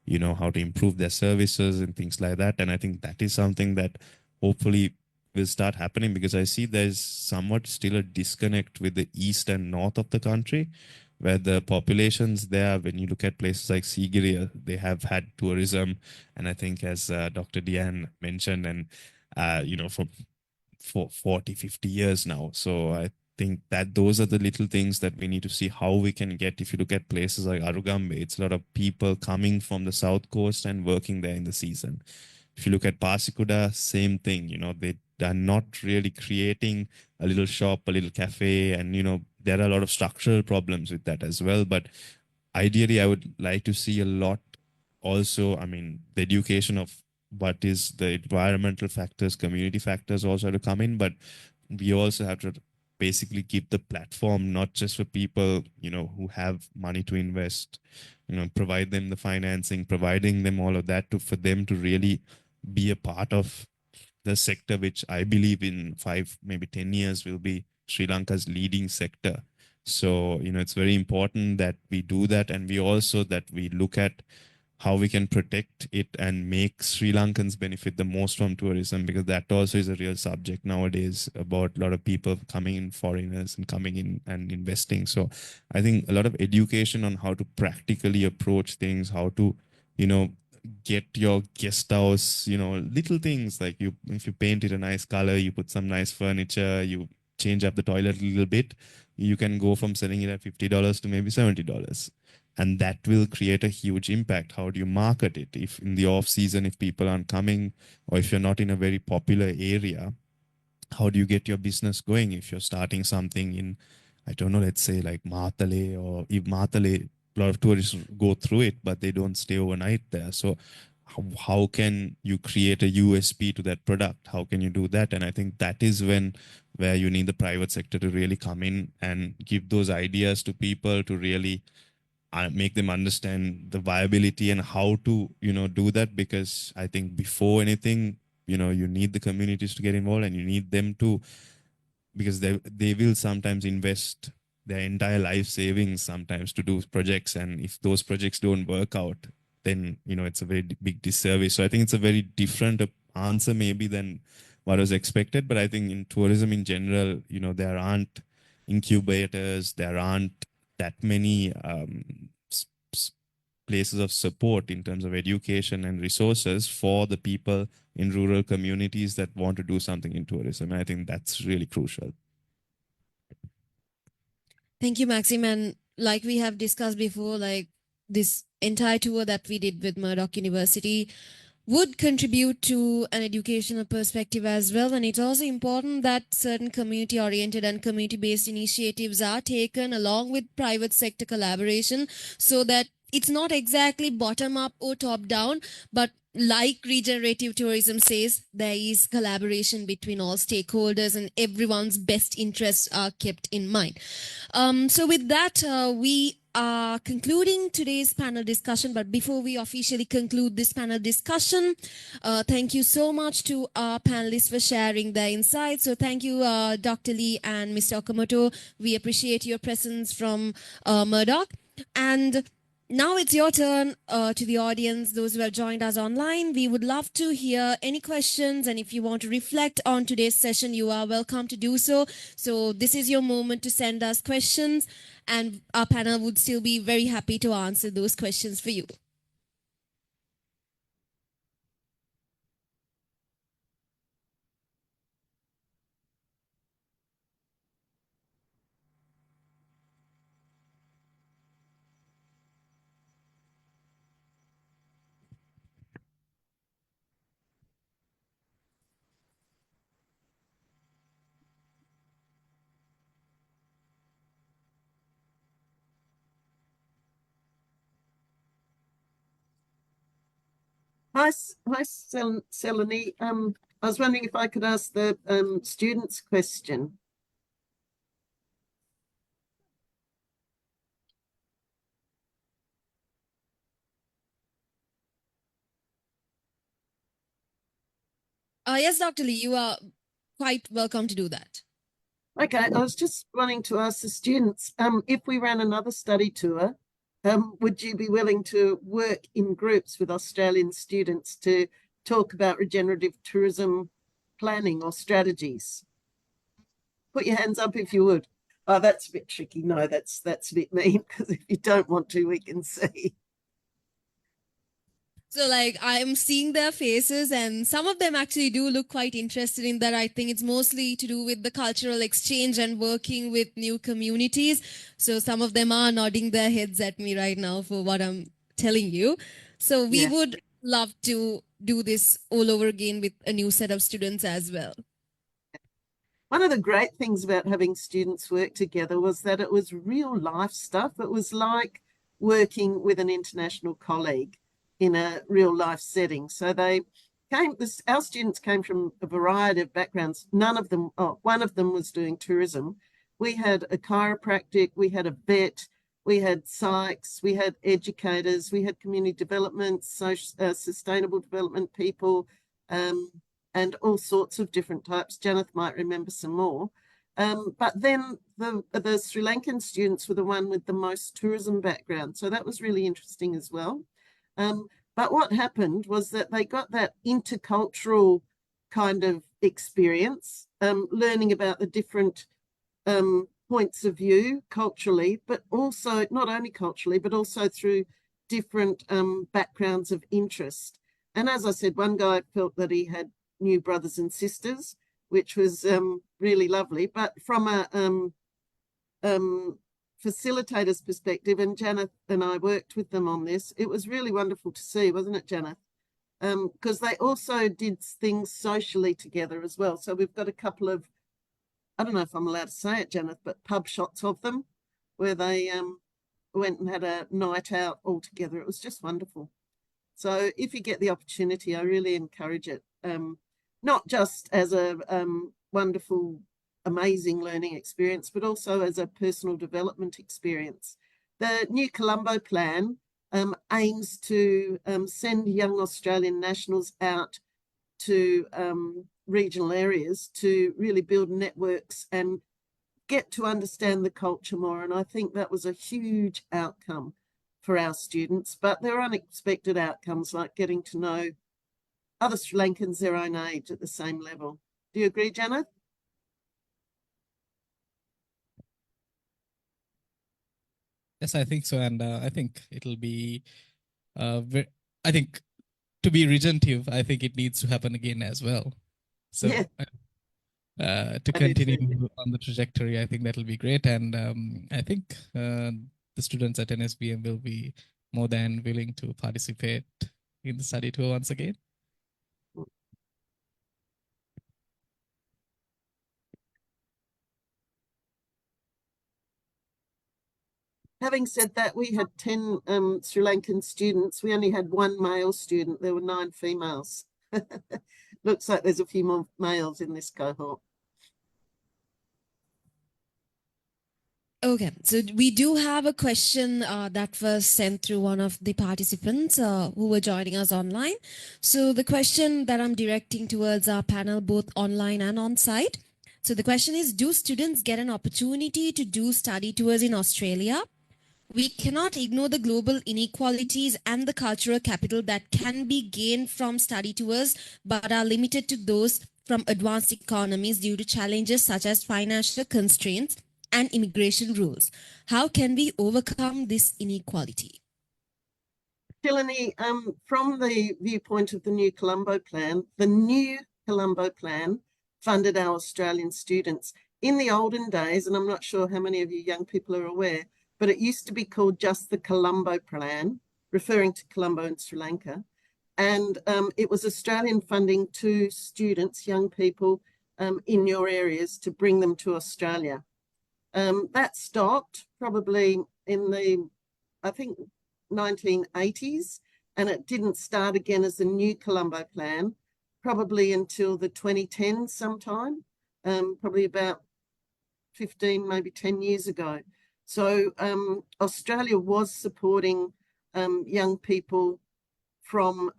you know, how to improve their services and things like that. And I think that is something that hopefully will start happening, because I see there's somewhat still a disconnect with the east and north of the country, where the populations there, when you look at places like Sigiriya, they have had tourism. And I think, as Dr. Diane mentioned, and, you know, for 40, 50 years now. So I think that those are the little things that we need to see how we can get. If you look at places like Arugambe, it's a lot of people coming from the south coast and working there in the season. If you look at Pasikuda, same thing, you know, they are not really creating a little shop, a little cafe, and, you know, there are a lot of structural problems with that as well. But ideally, I would like to see a lot also, I mean, the education of what is the environmental factors, community factors also have to come in, but we also have to basically keep the platform not just for people, you know, who have money to invest, you know, provide them the financing, providing them all of that to, for them to really be a part of the sector, which I believe in 5, maybe 10 years will be Sri Lanka's leading sector. So, you know, it's very important that we do that. And we also, that we look at how we can protect it and make Sri Lankans benefit the most from tourism, because that also is a real subject nowadays about a lot of people coming in, foreigners, and coming in and investing. So I think a lot of education on how to practically approach things, how to, you know, get your guest house, you know, little things like you, if you paint it a nice color, you put some nice furniture, you change up the toilet a little bit, you can go from selling it at $50 to maybe $70. And that will create a huge impact. How do you market it? If in the off season, if people aren't coming, or if you're not in a very popular area, how do you get your business going? If you're starting something in, I don't know, let's say like Matale, or if Matale, a lot of tourists go through it, but they don't stay overnight there. So how can you create a USP to that product? How can you do that? And I think that is where you need the private sector to really come in and give those ideas to people to really make them understand the viability and how to, you know, do that. Because I think before anything, you know, you need the communities to get involved, and you need them to, because they will sometimes invest their entire life savings sometimes to do projects, and if those projects don't work out, then, you know, it's a very big disservice. So I think it's a very different answer maybe than what was expected. But I think in tourism in general, you know, there aren't incubators, there aren't that many places of support in terms of education and resources for the people in rural communities that want to do something in tourism. And I think that's really crucial. Thank you, Maxim. And like we have discussed before, like this entire tour that we did with Murdoch University would contribute to an educational perspective as well. And it's also important that certain community-oriented and community-based initiatives are taken along with private sector collaboration, so that it's not exactly bottom-up or top-down, but like regenerative tourism says, there is collaboration between all stakeholders and everyone's best interests are kept in mind. So with that, we are concluding today's panel discussion. But before we officially conclude this panel discussion, thank you so much to our panelists for sharing their insights. So thank you, Dr. Lee and Mr. Okamoto. We appreciate your presence from Murdoch. And now it's your turn, to the audience, those who have joined us online. We would love to hear any questions, and if you want to reflect on today's session, you are welcome to do so. So this is your moment to send us questions, and our panel would still be very happy to answer those questions for you. Hi, Selene. I was wondering if I could ask the students question. Yes, Dr. Lee, you are quite welcome to do that. Okay, I was just wanting to ask the students, if we ran another study tour, would you be willing to work in groups with Australian students to talk about regenerative tourism planning or strategies? Put your hands up if you would. Oh, that's a bit tricky. No, that's a bit mean, because if you don't want to, we can see. So like I'm seeing their faces, and some of them actually do look quite interested in that. I think it's mostly to do with the cultural exchange and working with new communities. So some of them are nodding their heads at me right now for what I'm telling you. So we would love to do this all over again with a new set of students as well. One of the great things about having students work together was that it was real life stuff. It was like working with an international colleague in a real life setting. So our students came from a variety of backgrounds. One of them was doing tourism. We had a chiropractic, we had a vet, we had psychs, we had educators, we had community development, sustainable development people, and all sorts of different types. Janeth might remember some more. But then the Sri Lankan students were the one with the most tourism background. So that was really interesting as well. But what happened was that they got that intercultural kind of experience, learning about the different points of view culturally, but also not only culturally, but also through different backgrounds of interest. And as I said, one guy felt that he had new brothers and sisters, which was really lovely. But from a facilitator's perspective, and Janeth and I worked with them on this, it was really wonderful to see, wasn't it, Janeth? Because they also did things socially together as well. So we've got a couple of, I don't know if I'm allowed to say it, Janeth, but pub shots of them where they went and had a night out all together. It was just wonderful. So if you get the opportunity, I really encourage it. Not just as a wonderful, amazing learning experience, but also as a personal development experience. The new Colombo plan aims to send young Australian nationals out to regional areas to really build networks and get to understand the culture more. And I think that was a huge outcome for our students, but there are unexpected outcomes like getting to know other Sri Lankans their own age at the same level. Do you agree, Janeth? Yes, I think so. And I think it'll be, I think to be regenerative, I think it needs to happen again as well. So to continue on the trajectory, I think that'll be great. And I think the students at NSBM will be more than willing to participate in the study tour once again. Having said that, we had 10 Sri Lankan students. We only had one male student. There were 9 females. Looks like there's a few more males in this cohort. Okay, so we do have a question that was sent through one of the participants who were joining us online. So the question that I'm directing towards our panel, both online and on-site. So the question is, do students get an opportunity to do study tours in Australia? We cannot ignore the global inequalities and the cultural capital that can be gained from study tours, but are limited to those from advanced economies due to challenges such as financial constraints and immigration rules. How can we overcome this inequality? Tilani, from the viewpoint of the new Colombo plan, the new Colombo plan funded our Australian students. In the olden days, and I'm not sure how many of you young people are aware, but it used to be called just the Colombo plan, referring to Colombo and Sri Lanka. And it was Australian funding to students, young people in your areas to bring them to Australia. That stopped probably in the, I think, 1980s, and it didn't start again as the new Colombo plan, probably until the 2010s sometime, probably about 15, maybe 10 years ago. So Australia was supporting young people from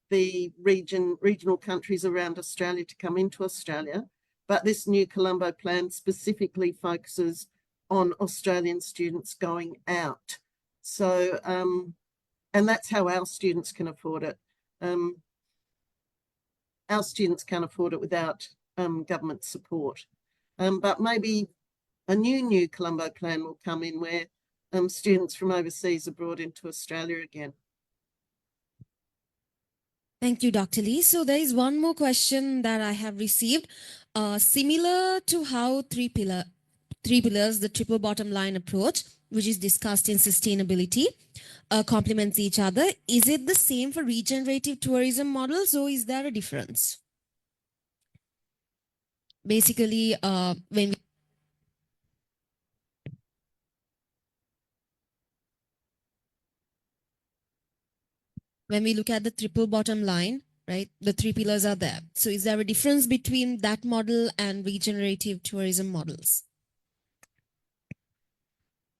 the regional countries around Australia to come into Australia. But this new Colombo plan specifically focuses on Australian students going out. So, and that's how our students can afford it. Our students can't afford it without government support. But maybe a new Colombo plan will come in where students from overseas are brought into Australia again. Thank you, Dr. Lee. So there is one more question that I have received, similar to how three pillars, the triple bottom line approach, which is discussed in sustainability, complements each other. Is it the same for regenerative tourism models, or is there a difference? Basically, when we look at the triple bottom line, right, the three pillars are there. So is there a difference between that model and regenerative tourism models?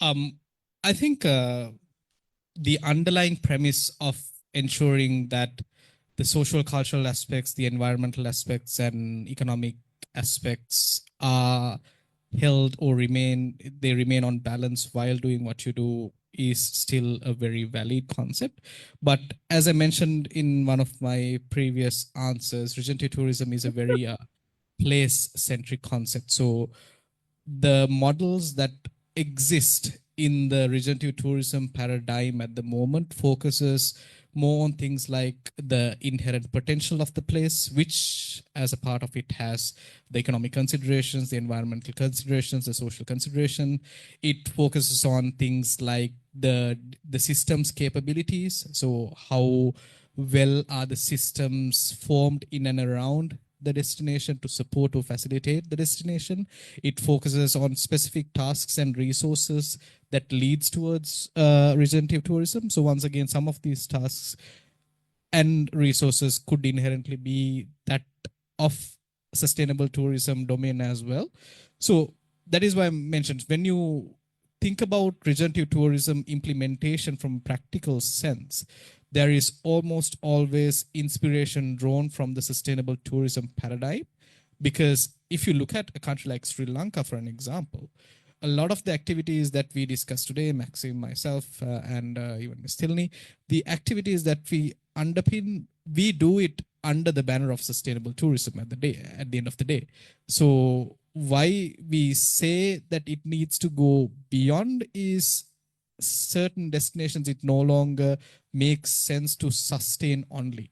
I think the underlying premise of ensuring that the social cultural aspects, the environmental aspects, and economic aspects are held or they remain on balance while doing what you do is still a very valid concept. But as I mentioned in one of my previous answers, regenerative tourism is a very place-centric concept. So the models that exist in the regenerative tourism paradigm at the moment focuses more on things like the inherent potential of the place, which as a part of it has the economic considerations, the environmental considerations, the social consideration. It focuses on things like the system's capabilities. So how well are the systems formed in and around the destination to support or facilitate the destination. It focuses on specific tasks and resources that leads towards regenerative tourism. So once again, some of these tasks and resources could inherently be that of sustainable tourism domain as well. So that is why I mentioned, when you think about regenerative tourism implementation from a practical sense, there is almost always inspiration drawn from the sustainable tourism paradigm. Because if you look at a country like Sri Lanka, for an example, a lot of the activities that we discussed today, Maxime, myself, and even Ms. Tilney, the activities that we underpin, we do it under the banner of sustainable tourism at the end of the day. So why we say that it needs to go beyond is certain destinations, it no longer makes sense to sustain only.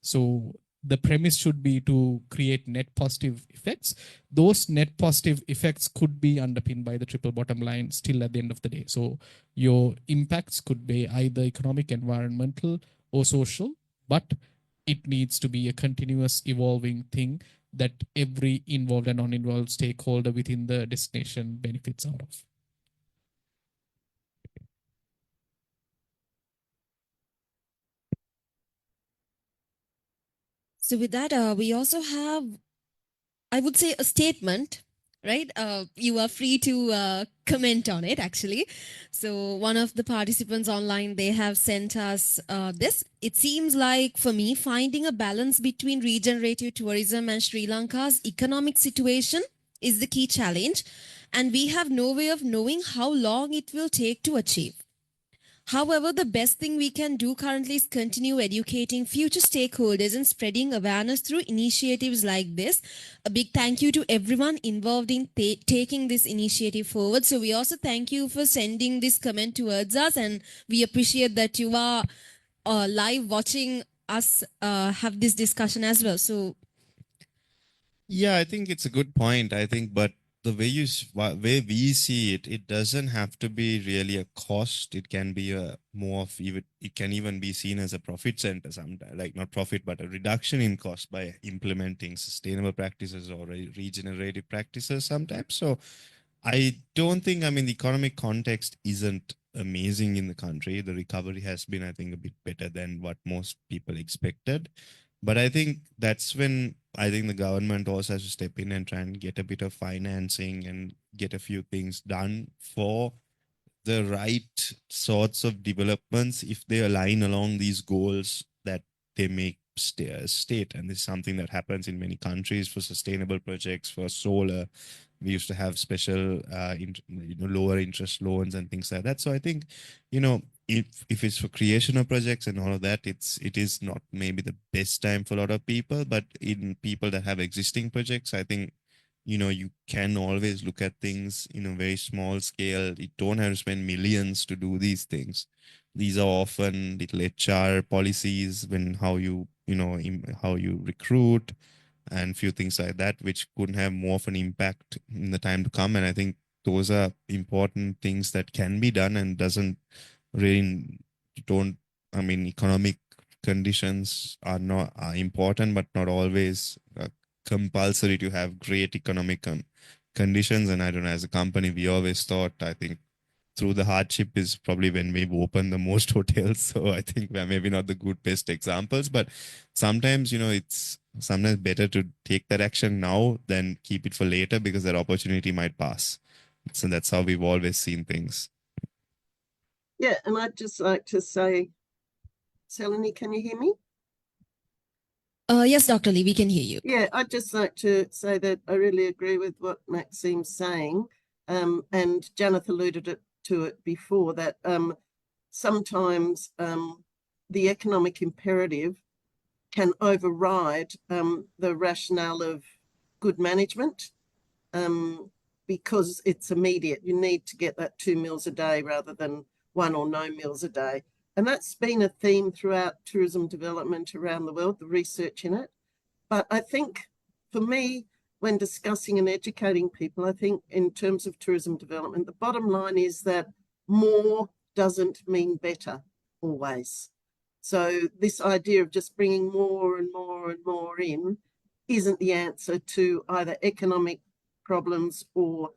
So the premise should be to create net positive effects. Those net positive effects could be underpinned by the triple bottom line still at the end of the day. So your impacts could be either economic, environmental, or social, but it needs to be a continuous evolving thing that every involved and non-involved stakeholder within the destination benefits out of. So with that, we also have, I would say, a statement, right? You are free to comment on it, actually. So one of the participants online, they have sent us this. It seems like, for me, finding a balance between regenerative tourism and Sri Lanka's economic situation is the key challenge. And we have no way of knowing how long it will take to achieve. However, the best thing we can do currently is continue educating future stakeholders and spreading awareness through initiatives like this. A big thank you to everyone involved in taking this initiative forward. So we also thank you for sending this comment towards us, and we appreciate that you are live watching us have this discussion as well. So yeah, I think it's a good point. I think, but the way we see it, it doesn't have to be really a cost. It can be a more of even, it can even be seen as a profit center sometimes, like not profit, but a reduction in cost by implementing sustainable practices or regenerative practices sometimes. So I don't think, I mean, the economic context isn't amazing in the country. The recovery has been, I think, a bit better than what most people expected. But I think that's when I think the government also has to step in and try and get a bit of financing and get a few things done for the right sorts of developments if they align along these goals that they make state. And this is something that happens in many countries for sustainable projects, for solar, we used to have special, lower interest loans and things like that. So I think, if it's for creation of projects and all of that, it is not maybe the best time for a lot of people, but in people that have existing projects, I think, you can always look at things in a very small scale. You don't have to spend millions to do these things. These are often little HR policies when how you recruit and few things like that, which could have more of an impact in the time to come. And I think those are important things that can be done and economic conditions are important, but not always compulsory to have great economic conditions. And I don't know, as a company, we always thought, I think, through the hardship is probably when we've opened the most hotels. So I think we're maybe not the best examples, but sometimes, it's sometimes better to take that action now than keep it for later, because that opportunity might pass. So that's how we've always seen things. Yeah, and I'd just like to say, Selene, can you hear me? Yes, Dr. Lee, we can hear you. Yeah, I'd just like to say that I really agree with what Maxime's saying, and Janeth alluded to it before, that sometimes the economic imperative can override the rationale of good management, because it's immediate. You need to get that 2 meals a day rather than 1 or no meals a day. And that's been a theme throughout tourism development around the world, the research in it. But I think for me, when discussing and educating people, I think in terms of tourism development, the bottom line is that more doesn't mean better always. So this idea of just bringing more and more and more in isn't the answer to either economic problems or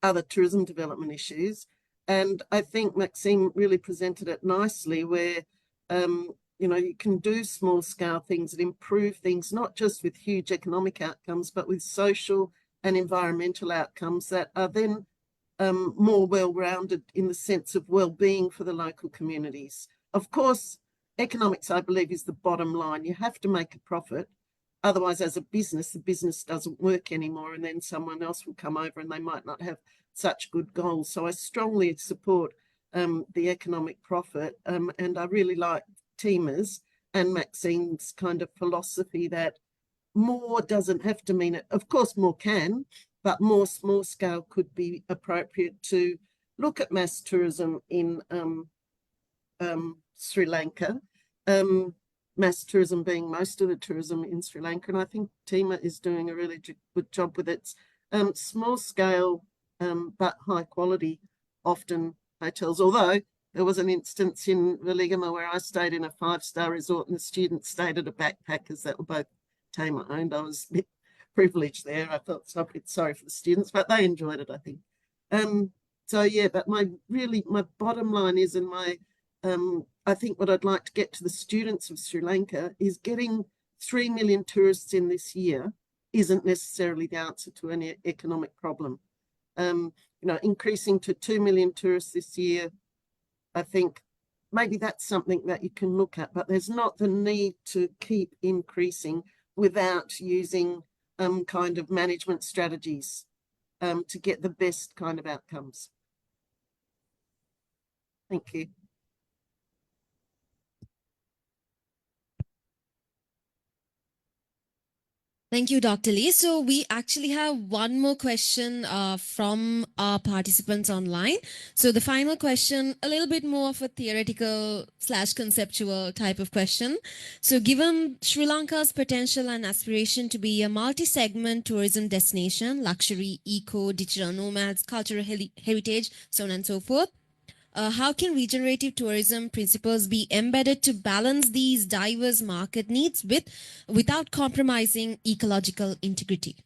other tourism development issues. And I think Maxime really presented it nicely, where you can do small scale things that improve things, not just with huge economic outcomes, but with social and environmental outcomes that are then more well-rounded in the sense of well-being for the local communities. Of course, economics, I believe, is the bottom line. You have to make a profit. Otherwise, as a business, the business doesn't work anymore, and then someone else will come over and they might not have such good goals. So I strongly support the economic profit, and I really like Tima's and Maxime's kind of philosophy that more doesn't have to mean it. Of course, more can, but more small scale could be appropriate to look at mass tourism in Sri Lanka. Mass tourism being most of the tourism in Sri Lanka. And I think Tima is doing a really good job with its small scale but high quality, often hotels. Although there was an instance in Veligama where I stayed in a 5-star resort and the students stayed at a backpackers that were both Tima owned. I was a bit privileged there. I felt a bit sorry for the students, but they enjoyed it, I think. So yeah, but my bottom line is, and I think what I'd like to get to the students of Sri Lanka is getting 3 million tourists in this year isn't necessarily the answer to any economic problem. Increasing to 2 million tourists this year, I think maybe that's something that you can look at, but there's not the need to keep increasing without using kind of management strategies to get the best kind of outcomes. Thank you. Thank you, Dr. Lee. So we actually have one more question from our participants online. So the final question, a little bit more of a theoretical / conceptual type of question. So given Sri Lanka's potential and aspiration to be a multi-segment tourism destination, luxury, eco, digital nomads, cultural heritage, so on and so forth, how can regenerative tourism principles be embedded to balance these diverse market needs without compromising ecological integrity?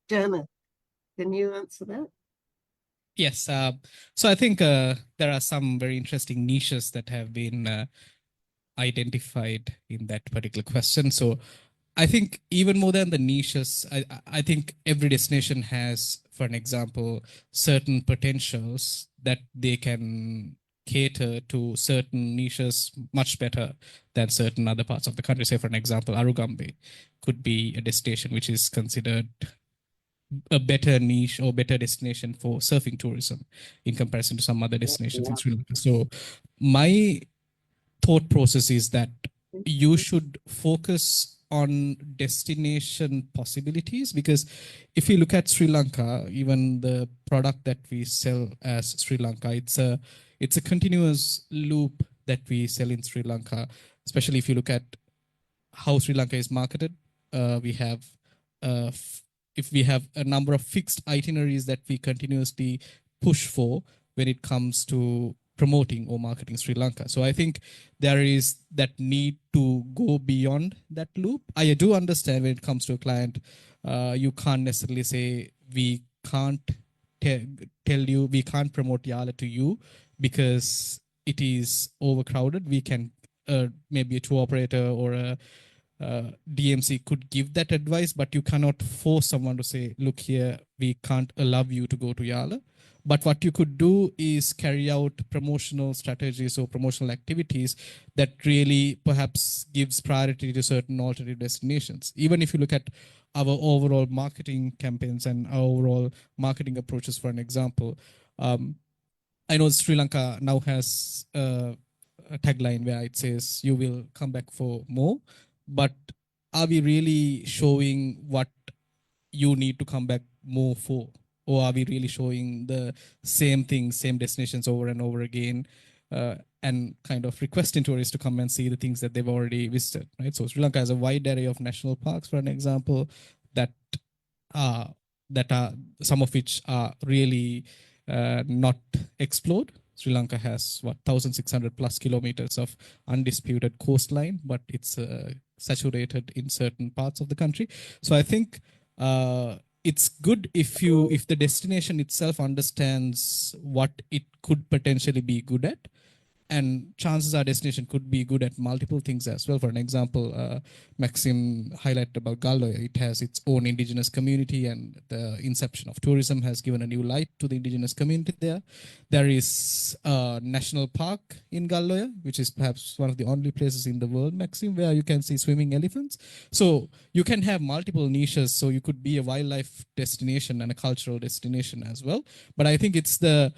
Jana, can you answer that? Yes. So I think there are some very interesting niches that have been identified in that particular question. So I think even more than the niches, I think every destination has, for an example, certain potentials that they can cater to certain niches much better than certain other parts of the country. Say, for an example, Arugambe could be a destination which is considered a better niche or better destination for surfing tourism in comparison to some other destinations in Sri Lanka. So my thought process is that you should focus on destination possibilities, because if you look at Sri Lanka, even the product that we sell as Sri Lanka, it's a continuous loop that we sell in Sri Lanka, especially if you look at how Sri Lanka is marketed. We have if we have a number of fixed itineraries that we continuously push for when it comes to promoting or marketing Sri Lanka. So I think there is that need to go beyond that loop. I do understand when it comes to a client, you can't necessarily say we can't tell you, we can't promote Yala to you because it is overcrowded. We can maybe a tour operator or a DMC could give that advice, but you cannot force someone to say, look here, we can't allow you to go to Yala. But what you could do is carry out promotional strategies or promotional activities that really perhaps gives priority to certain alternative destinations. Even if you look at our overall marketing campaigns and our overall marketing approaches, for an example, I know Sri Lanka now has a tagline where it says, you will come back for more. But are we really showing what you need to come back more for? Or are we really showing the same things, same destinations over and over again, and kind of requesting tourists to come and see the things that they've already visited, right? So Sri Lanka has a wide array of national parks, for an example, that are some of which are really not explored. Sri Lanka has 1,600 plus kilometers of undisputed coastline, but it's saturated in certain parts of the country. So I think it's good if the destination itself understands what it could potentially be good at, and chances are destination could be good at multiple things as well. For an example, Maxim highlighted about Galloya. It has its own indigenous community, and the inception of tourism has given a new light to the indigenous community there. There is a national park in Galloya, which is perhaps one of the only places in the world, Maxim, where you can see swimming elephants. So you can have multiple niches. So you could be a wildlife destination and a cultural destination as well. But I think it's the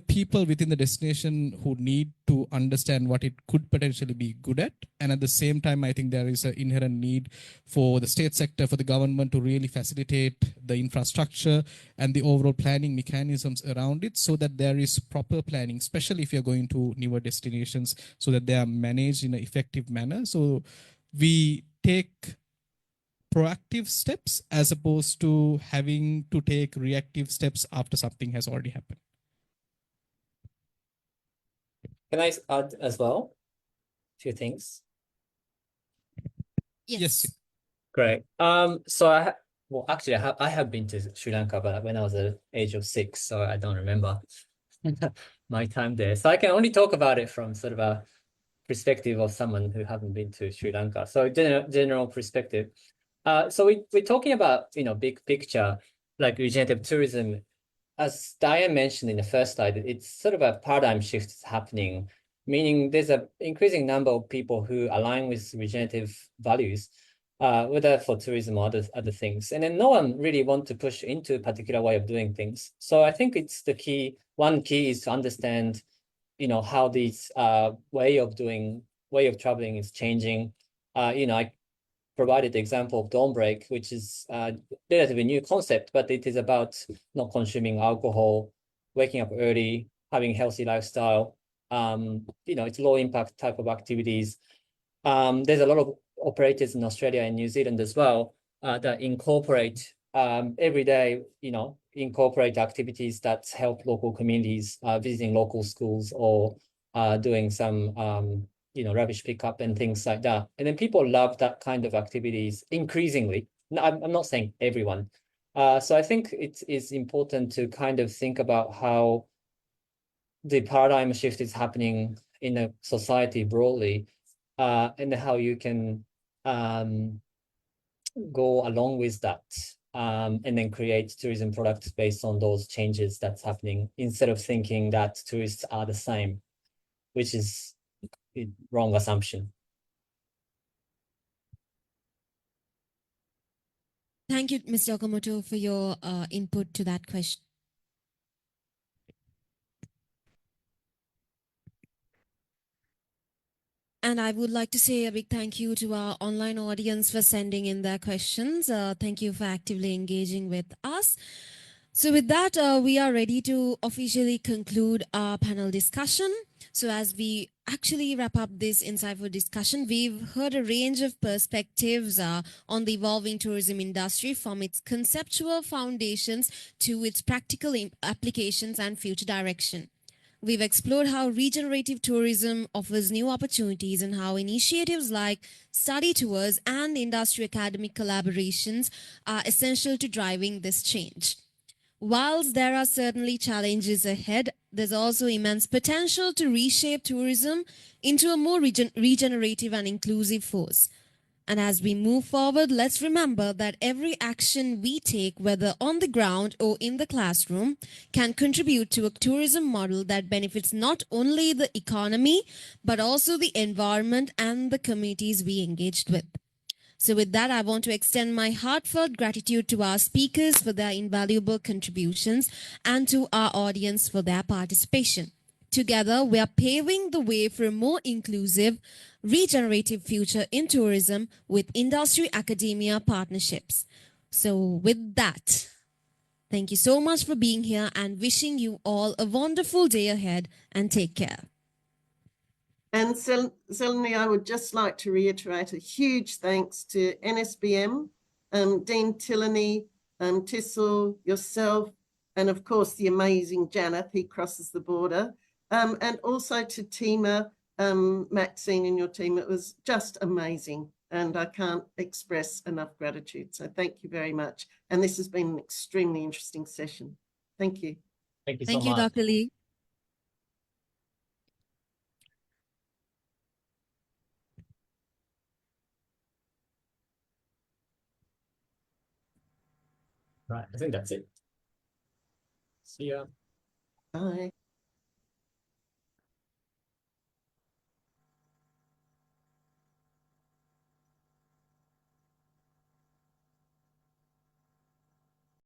people within the destination who need to understand what it could potentially be good at. And at the same time, I think there is an inherent need for the state sector, for the government to really facilitate the infrastructure and the overall planning mechanisms around it, so that there is proper planning, especially if you're going to newer destinations, so that they are managed in an effective manner. So we take proactive steps as opposed to having to take reactive steps after something has already happened. Can I add as well a few things? Yes. Great. So I have been to Sri Lanka, but when I was at the age of 6, so I don't remember my time there. So I can only talk about it from sort of a perspective of someone who haven't been to Sri Lanka. So general perspective. So we're talking about, big picture, like regenerative tourism. As Diane mentioned in the first slide, it's sort of a paradigm shift happening, meaning there's an increasing number of people who align with regenerative values, whether for tourism or other things. And then no one really wants to push into a particular way of doing things. So I think it's the key. One key is to understand, how this way of traveling is changing. I provided the example of dawn break, which is a relatively new concept, but it is about not consuming alcohol, waking up early, having a healthy lifestyle. It's low impact type of activities. There's a lot of operators in Australia and New Zealand as well that incorporate every day, incorporate activities that help local communities, visiting local schools or doing some rubbish pickup and things like that. And then people love that kind of activities increasingly. I'm not saying everyone. So I think it is important to kind of think about how the paradigm shift is happening in a society broadly, and how you can go along with that. and then create tourism products based on those changes that's happening, instead of thinking that tourists are the same, which is a wrong assumption. Thank you, Mr. Okamoto, for your input to that question. And I would like to say a big thank you to our online audience for sending in their questions. Thank you for actively engaging with us. So with that, we are ready to officially conclude our panel discussion. So as we actually wrap up this insightful discussion, we've heard a range of perspectives on the evolving tourism industry, from its conceptual foundations to its practical applications and future direction. We've explored how regenerative tourism offers new opportunities and how initiatives like study tours and industry academic collaborations are essential to driving this change. Whilst there are certainly challenges ahead, there's also immense potential to reshape tourism into a more regenerative and inclusive force. And as we move forward, let's remember that every action we take, whether on the ground or in the classroom, can contribute to a tourism model that benefits not only the economy, but also the environment and the communities we engaged with. So with that, I want to extend my heartfelt gratitude to our speakers for their invaluable contributions and to our audience for their participation. Together, we are paving the way for a more inclusive, regenerative future in tourism with industry-academia partnerships. So with that, thank you so much for being here and wishing you all a wonderful day ahead, and take care. And Zeleny, I would just like to reiterate a huge thanks to NSBM, Dean Tillaney, Tissel, yourself, and of course the amazing Janeth, he crosses the border, and also to Tima, Maxine and your team. It was just amazing, and I can't express enough gratitude. So thank you very much. And this has been an extremely interesting session. Thank you. Thank you so Thank you, much. Dr. Lee. Right, I think that's it. See ya. Bye.